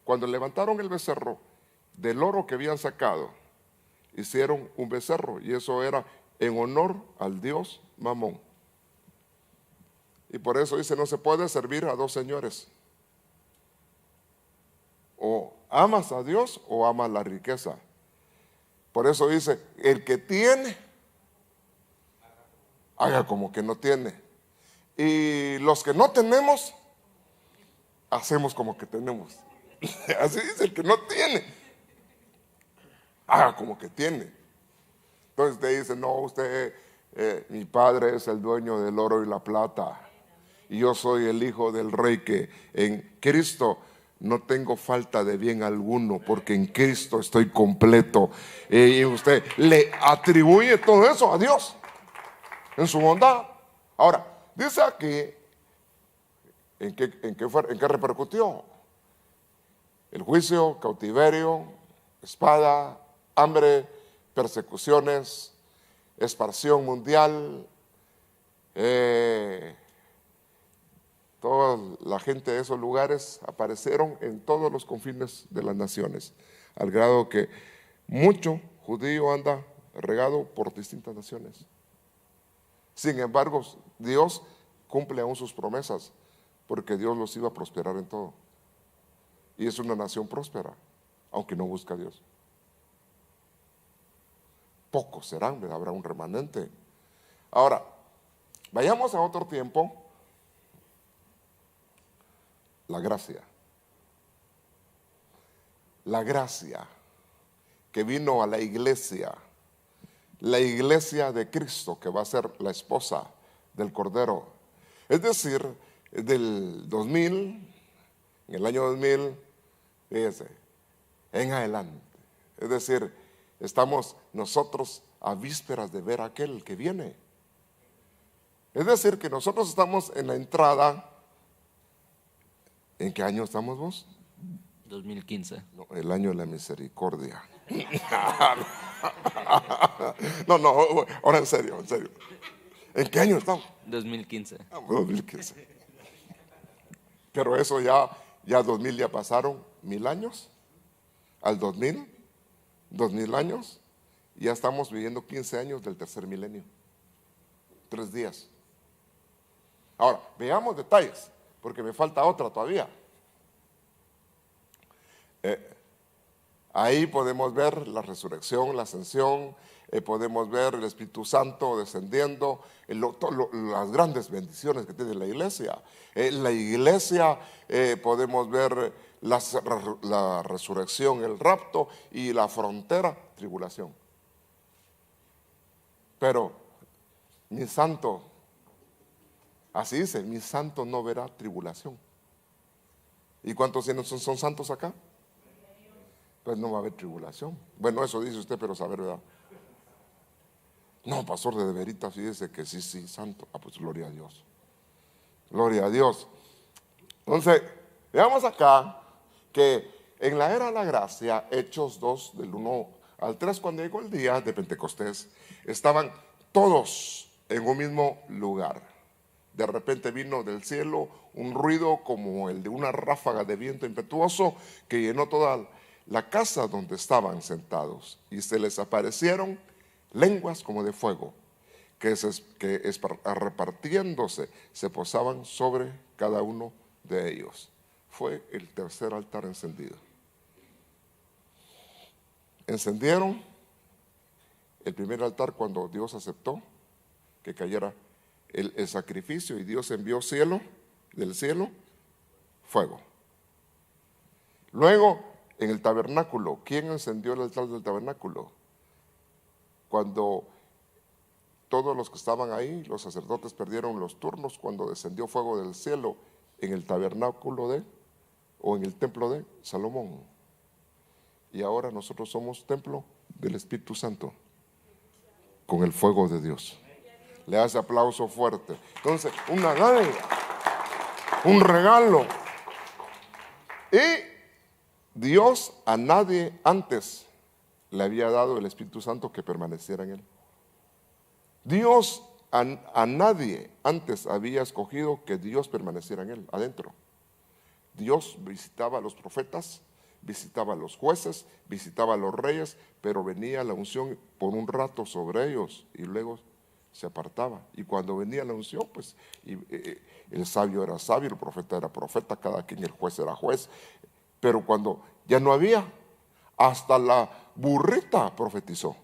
[SPEAKER 1] Cuando levantaron el becerro del oro que habían sacado, hicieron un becerro, y eso era en honor al dios Mamón. Y por eso dice, no se puede servir a dos señores. O amas a Dios o amas la riqueza. Por eso dice, el que tiene, haga como que no tiene. Y los que no tenemos, hacemos como que tenemos. Así dice el que no tiene. haga como que tiene. Entonces usted dice, no, usted, mi padre es el dueño del oro y la plata, y yo soy el hijo del rey, que en Cristo no tengo falta de bien alguno, porque en Cristo estoy completo. Y usted le atribuye todo eso a Dios en su bondad. Ahora, dice aquí, ¿en qué repercutió? El juicio, cautiverio, espada, hambre, persecuciones, esparción mundial. Toda la gente de esos lugares aparecieron en todos los confines de las naciones, al grado que mucho judío anda regado por distintas naciones. Sin embargo, Dios cumple aún sus promesas, porque Dios los iba a prosperar en todo. Y es una nación próspera, aunque no busca a Dios. Pocos serán, ¿verdad? Habrá un remanente. Ahora, vayamos a otro tiempo. La gracia. La gracia que vino a la iglesia de Cristo, que va a ser la esposa del Cordero. Es decir, del 2000, en el año 2000, fíjese, en adelante. Es decir, estamos nosotros a vísperas de ver a aquel que viene. Es decir, que nosotros estamos en la entrada. ¿En qué año estamos vos?
[SPEAKER 2] 2015.
[SPEAKER 1] No, el año de la misericordia. No, ahora en serio. ¿En qué año estamos?
[SPEAKER 2] 2015.
[SPEAKER 1] 2015. Pero eso ya 2000 ya pasaron 1000 años. Al 2000 años. Y ya estamos viviendo 15 años del tercer milenio. 3 días. Ahora, veamos detalles, porque me falta otra todavía. Ahí podemos ver la resurrección, la ascensión, podemos ver el Espíritu Santo descendiendo, las grandes bendiciones que tiene la iglesia. La iglesia podemos ver la resurrección, el rapto y la frontera, tribulación. Pero mi santo, así dice, mi santo no verá tribulación. ¿Y cuántos son santos acá? Pues no va a haber tribulación. Bueno, eso dice usted, pero saber, ¿verdad? No, pastor de veritas, fíjese que sí, santo. Ah, pues gloria a Dios. Gloria a Dios. Entonces, veamos acá que en la era de la gracia, Hechos 2, del 1 al 3, cuando llegó el día de Pentecostés, estaban todos en un mismo lugar. De repente vino del cielo un ruido como el de una ráfaga de viento impetuoso que llenó toda la casa donde estaban sentados, y se les aparecieron lenguas como de fuego, que repartiéndose se posaban sobre cada uno de ellos. Fue el tercer altar encendido. Encendieron el primer altar cuando Dios aceptó que cayera el sacrificio, y Dios envió del cielo fuego. Luego, en el tabernáculo, ¿quién encendió el altar del tabernáculo? Cuando todos los que estaban ahí, los sacerdotes perdieron los turnos, cuando descendió fuego del cielo en el tabernáculo o en el templo de Salomón. Y ahora nosotros somos templo del Espíritu Santo, con el fuego de Dios. Le hace aplauso fuerte. Entonces, una dádiva, un regalo. Y Dios a nadie antes le había dado el Espíritu Santo que permaneciera en él. Dios a nadie antes había escogido que Dios permaneciera en él, adentro. Dios visitaba a los profetas, visitaba a los jueces, visitaba a los reyes, pero venía la unción por un rato sobre ellos y luego se apartaba. Y cuando venía la unción, pues el sabio era sabio, el profeta era profeta, cada quien, el juez era juez. Pero cuando ya no había, hasta la burrita profetizó.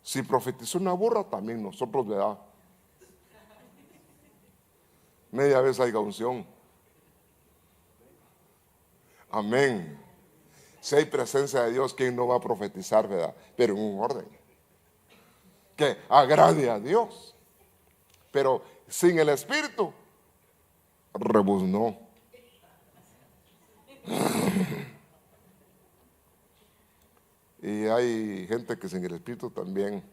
[SPEAKER 1] Si profetizó una burra, también nosotros, ¿verdad? Media vez hay unción. Amén. Si hay presencia de Dios, ¿quién no va a profetizar, verdad? Pero en un orden que agrade a Dios. Pero sin el Espíritu, rebuznó. Y hay gente que sin el Espíritu también.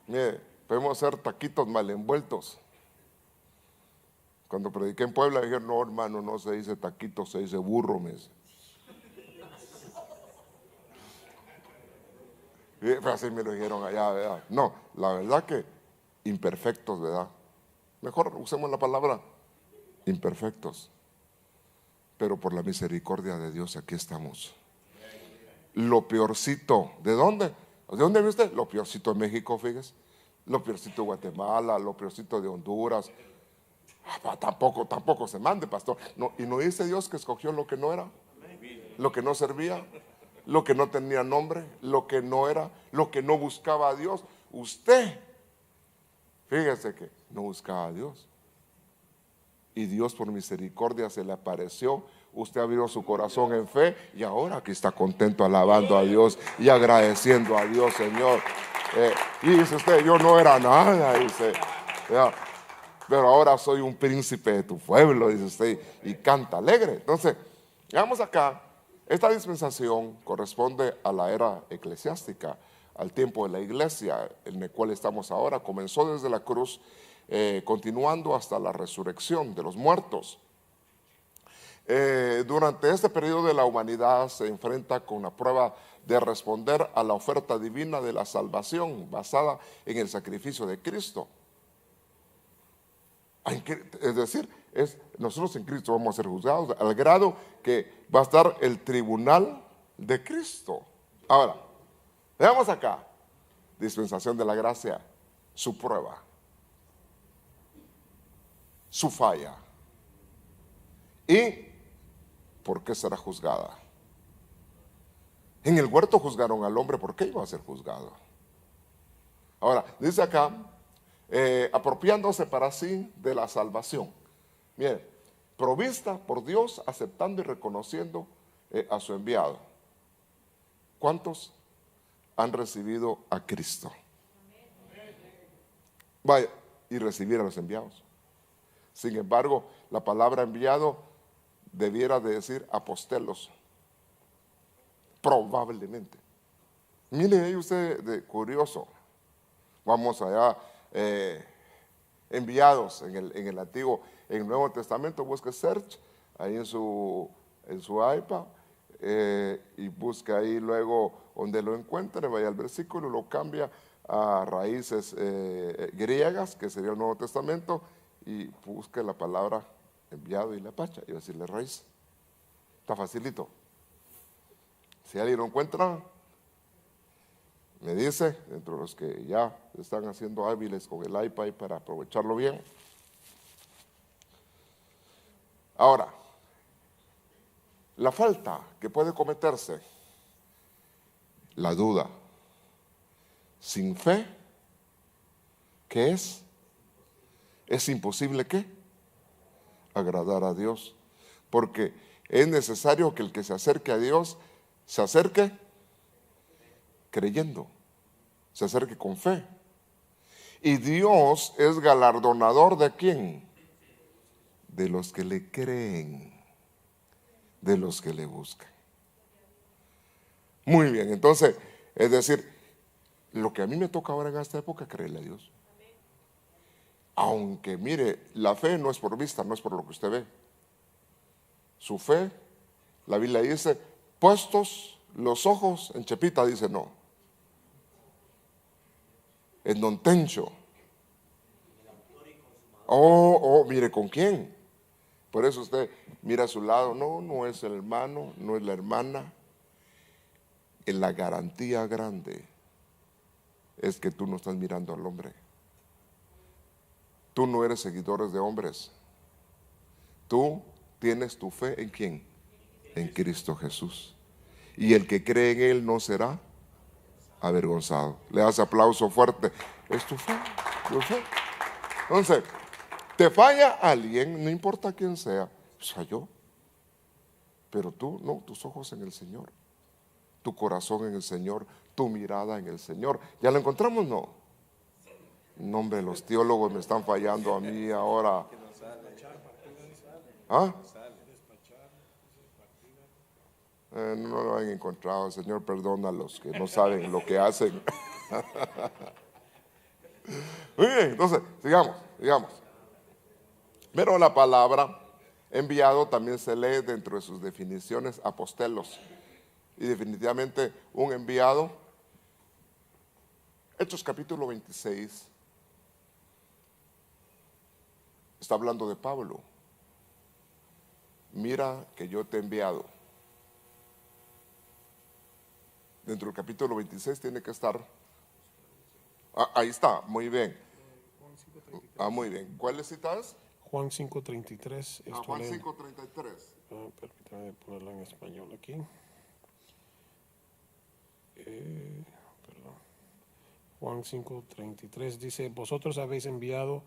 [SPEAKER 1] Mire, podemos hacer taquitos mal envueltos. Cuando prediqué en Puebla, dije, no, hermano, no se dice taquito, se dice burro, me dice. Y así me lo dijeron allá, ¿verdad? No, la verdad que imperfectos, ¿verdad? Mejor usemos la palabra imperfectos. Pero por la misericordia de Dios aquí estamos. Lo peorcito, ¿de dónde? ¿De dónde ve usted? Lo peorcito de México, fíjese. Lo peorcito de Guatemala, lo peorcito de Honduras. Tampoco se mande, pastor. No, y no dice Dios que escogió lo que no era, lo que no servía, lo que no tenía nombre, lo que no era, lo que no buscaba a Dios. Usted, fíjese que no buscaba a Dios. Y Dios por misericordia se le apareció. Usted abrió su corazón en fe y ahora aquí está contento alabando a Dios y agradeciendo a Dios, Señor. Y dice usted, yo no era nada, dice, ya, pero ahora soy un príncipe de tu pueblo, dice usted, y canta alegre. Entonces, veamos acá, esta dispensación corresponde a la era eclesiástica, al tiempo de la iglesia en el cual estamos ahora. Comenzó desde la cruz, continuando hasta la resurrección de los muertos. Durante este periodo de la humanidad se enfrenta con la prueba de responder a la oferta divina de la salvación basada en el sacrificio de Cristo. Es decir, nosotros en Cristo vamos a ser juzgados al grado que va a estar el tribunal de Cristo. Ahora, veamos acá, dispensación de la gracia, su prueba, su falla y por qué será juzgada. En el huerto juzgaron al hombre, ¿por qué iba a ser juzgado? Ahora, dice acá, apropiándose para sí de la salvación. Mire, provista por Dios, aceptando y reconociendo a su enviado. ¿Cuántos han recibido a Cristo? Vaya, y recibir a los enviados. Sin embargo, la palabra enviado debiera de decir apostelos. Probablemente. Mire ahí usted de curioso. Vamos allá, enviados en el Antiguo, en el Nuevo Testamento, busque search ahí en su iPad y busque ahí luego donde lo encuentre, vaya al versículo, lo cambia a raíces griegas, que sería el Nuevo Testamento, y busque la palabra enviado y la pacha, y va a decirle raíz. Está facilito. Si alguien lo encuentra, me dice, dentro de los que ya están haciendo hábiles con el iPad para aprovecharlo bien. Ahora, la falta que puede cometerse, la duda, sin fe, ¿qué es? Es imposible, ¿qué? Agradar a Dios, porque es necesario que el que se acerque a Dios se acerque creyendo, se acerque con fe. Y Dios es galardonador ¿de quién? De los que le creen, de los que le buscan. Muy bien, entonces, es decir, lo que a mí me toca ahora en esta época es creerle a Dios. Aunque mire, la fe no es por vista, no es por lo que usted ve. Su fe, la Biblia dice, puestos los ojos en Chepita, dice no. En Don Tencho. Mire, ¿con quién? Por eso usted mira a su lado, no es el hermano, no es la hermana. En la garantía grande es que tú no estás mirando al hombre. Tú no eres seguidores de hombres. Tú tienes tu fe ¿en quién? En Cristo Jesús. Y el que cree en Él no será avergonzado. Le das aplauso fuerte. Es tu fe, tu fe. Entonces, te falla alguien, no importa quién sea, pues falló. Pero tú, no, tus ojos en el Señor, tu corazón en el Señor, tu mirada en el Señor. ¿Ya lo encontramos? No. No, hombre, los teólogos me están fallando a mí ahora. ¿Ah? No lo han encontrado. Señor, perdona a los que no saben lo que hacen. Muy bien, entonces, sigamos. Pero la palabra enviado también se lee dentro de sus definiciones apostelos. Y definitivamente un enviado. Hechos capítulo 26 está hablando de Pablo. Mira que yo te he enviado. Dentro del capítulo 26 tiene que estar. Ahí está, muy bien. Muy bien. ¿Cuáles citas?
[SPEAKER 4] Juan 5:33.
[SPEAKER 1] Juan 5:33.
[SPEAKER 4] Permítame ponerlo en español aquí. Perdón. Juan 5:33 dice, vosotros habéis enviado,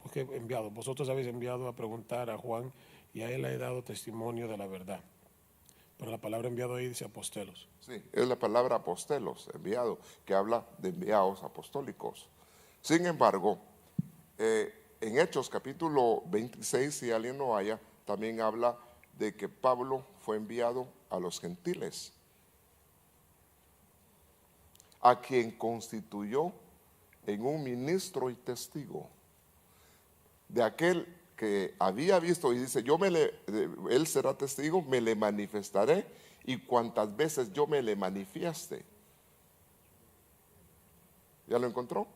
[SPEAKER 4] porque enviado, vosotros habéis enviado a preguntar a Juan y a él le he dado testimonio de la verdad. Pero la palabra enviado ahí dice apostelos.
[SPEAKER 1] Sí, es la palabra apostelos, enviado, que habla de enviados apostólicos. Sin embargo, en Hechos capítulo 26, si alguien no haya, también habla de que Pablo fue enviado a los gentiles, a quien constituyó en un ministro y testigo de aquel que había visto, y dice, él será testigo, me le manifestaré, y cuantas veces yo me le manifieste. ¿Ya lo encontró?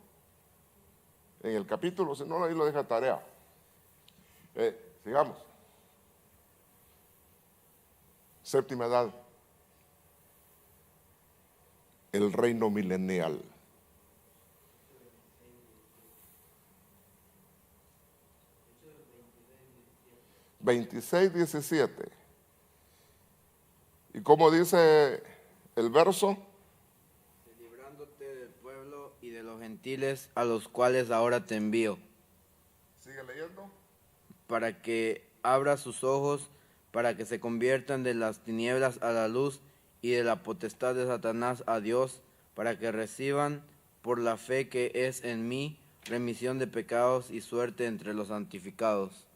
[SPEAKER 1] En el capítulo, si no, ahí lo deja tarea. Sigamos. Séptima edad. El reino milenial. 26:17. ¿Y cómo dice el verso?
[SPEAKER 5] Librándote del pueblo y de los gentiles a los cuales ahora te envío.
[SPEAKER 1] Sigue leyendo.
[SPEAKER 5] Para que abra sus ojos, para que se conviertan de las tinieblas a la luz y de la potestad de Satanás a Dios, para que reciban por la fe que es en mí remisión de pecados y suerte entre los santificados.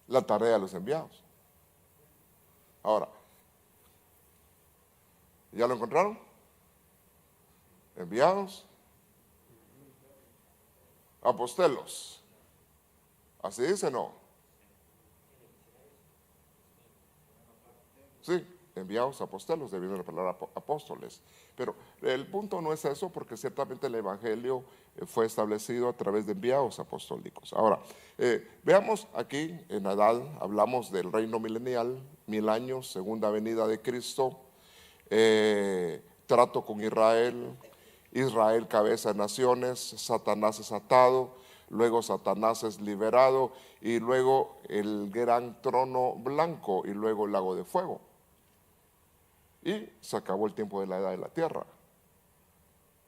[SPEAKER 1] La tarea de los enviados. Ahora, ¿ya lo encontraron? Enviados, apostelos. ¿Así dice, no? Sí, enviados, apostelos, debido a la palabra apóstoles. Pero el punto no es eso, porque ciertamente el evangelio fue establecido a través de enviados apostólicos. Ahora, veamos aquí en Adán, hablamos del reino milenial, 1000 años, segunda venida de Cristo, trato con Israel, Israel cabeza de naciones, Satanás es atado, luego Satanás es liberado, y luego el gran trono blanco, y luego el lago de fuego. Y se acabó el tiempo de la edad de la tierra.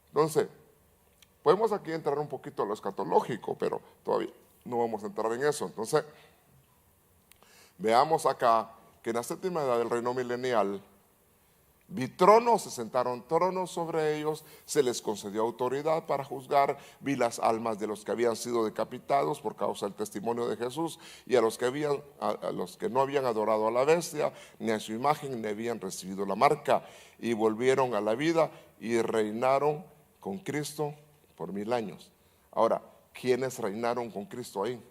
[SPEAKER 1] Entonces, podemos aquí entrar un poquito a lo escatológico, pero todavía no vamos a entrar en eso. Entonces, veamos acá que en la séptima edad del reino milenial, vi tronos, se sentaron tronos sobre ellos, se les concedió autoridad para juzgar, vi las almas de los que habían sido decapitados por causa del testimonio de Jesús, y a los que no habían adorado a la bestia, ni a su imagen, ni habían recibido la marca, y volvieron a la vida y reinaron con Cristo por 1000 años. Ahora, ¿quiénes reinaron con Cristo ahí?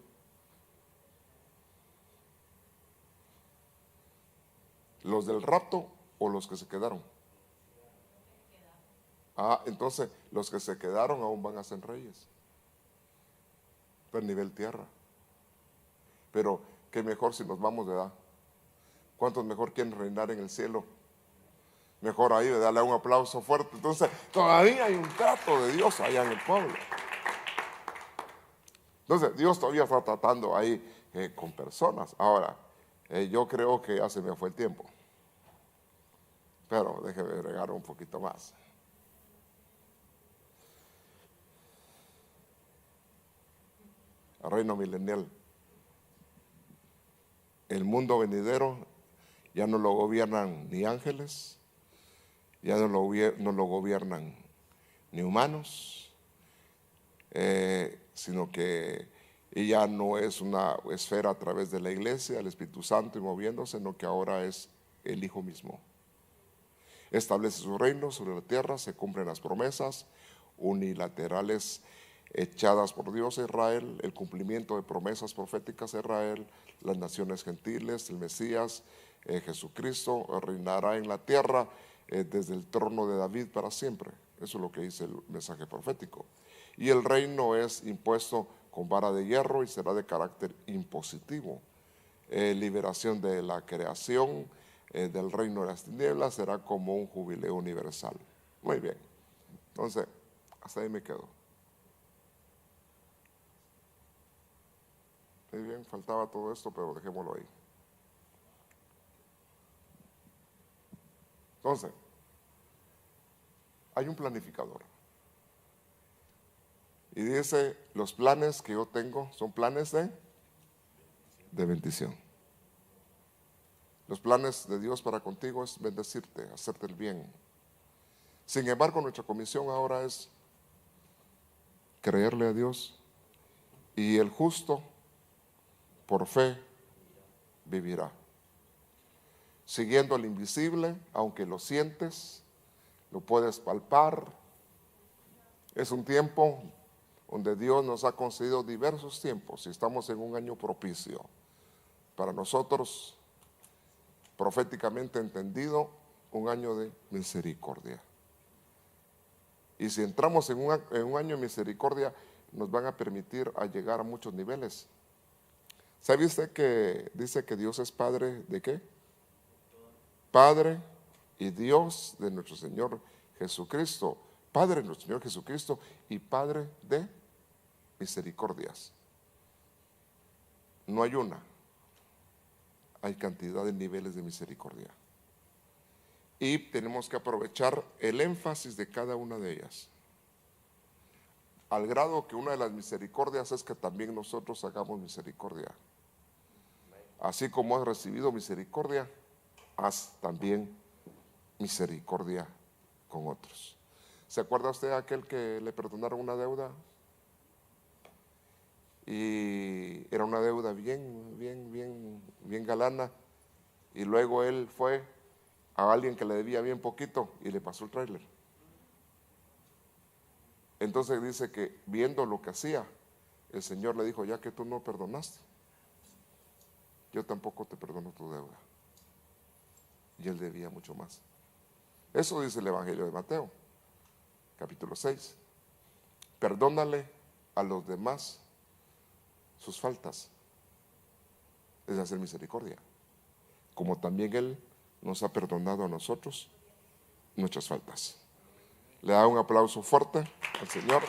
[SPEAKER 1] ¿Los del rapto o los que se quedaron? Entonces los que se quedaron aún van a ser reyes, pero a nivel tierra. Pero qué mejor si nos vamos de edad. ¿Cuántos mejor quieren reinar en el cielo? Mejor ahí, de darle un aplauso fuerte. Entonces todavía hay un trato de Dios allá en el pueblo. Entonces Dios todavía está tratando ahí con personas. Ahora, yo creo que ya se me fue el tiempo, pero déjeme agregar un poquito más. El reino milenial, el mundo venidero Ya no lo gobiernan ni ángeles, ya no lo gobiernan ni humanos, sino que ya no es una esfera a través de la iglesia, el Espíritu Santo y moviéndose, sino que ahora es el Hijo mismo. Establece su reino sobre la tierra, se cumplen las promesas unilaterales echadas por Dios a Israel, el cumplimiento de promesas proféticas a Israel, las naciones gentiles, el Mesías, Jesucristo reinará en la tierra desde el trono de David para siempre. Eso es lo que dice el mensaje profético. Y el reino es impuesto con vara de hierro y será de carácter impositivo. Liberación de la creación, del reino de las tinieblas, será como un jubileo universal. Muy bien. Entonces, hasta ahí me quedo. Muy bien, faltaba todo esto, pero dejémoslo ahí. Entonces, hay un planificador. Y dice, los planes que yo tengo son planes de bendición. Los planes de Dios para contigo es bendecirte, hacerte el bien. Sin embargo, nuestra comisión ahora es creerle a Dios, y el justo por fe vivirá. Siguiendo el invisible, aunque lo sientes, lo puedes palpar. Es un tiempo donde Dios nos ha concedido diversos tiempos y estamos en un año propicio. Para nosotros, proféticamente entendido, un año de misericordia. Y si entramos en un año de misericordia, nos van a permitir a llegar a muchos niveles. ¿Sabe usted que dice que Dios es Padre de qué? Padre y Dios de nuestro Señor Jesucristo. Padre de nuestro Señor Jesucristo y Padre de misericordias. No hay una, hay cantidad de niveles de misericordia. Y tenemos que aprovechar el énfasis de cada una de ellas. Al grado que una de las misericordias es que también nosotros hagamos misericordia. Así como has recibido misericordia, haz también misericordia con otros. ¿Se acuerda usted de aquel que le perdonaron una deuda? Y era una deuda bien galana. Y luego él fue a alguien que le debía bien poquito y le pasó el tráiler. Entonces dice que viendo lo que hacía, el Señor le dijo, ya que tú no perdonaste, yo tampoco te perdono tu deuda. Y él debía mucho más. Eso dice el Evangelio de Mateo, capítulo 6. Perdónale a los demás sus faltas. Es hacer misericordia. Como también Él nos ha perdonado a nosotros nuestras faltas. Le da un aplauso fuerte al Señor.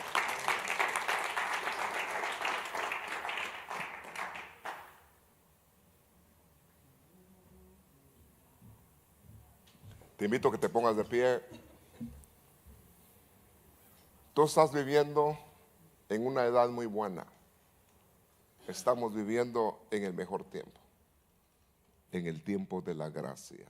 [SPEAKER 1] Te invito a que te pongas de pie. Tú estás viviendo en una edad muy buena. Estamos viviendo en el mejor tiempo, en el tiempo de la gracia.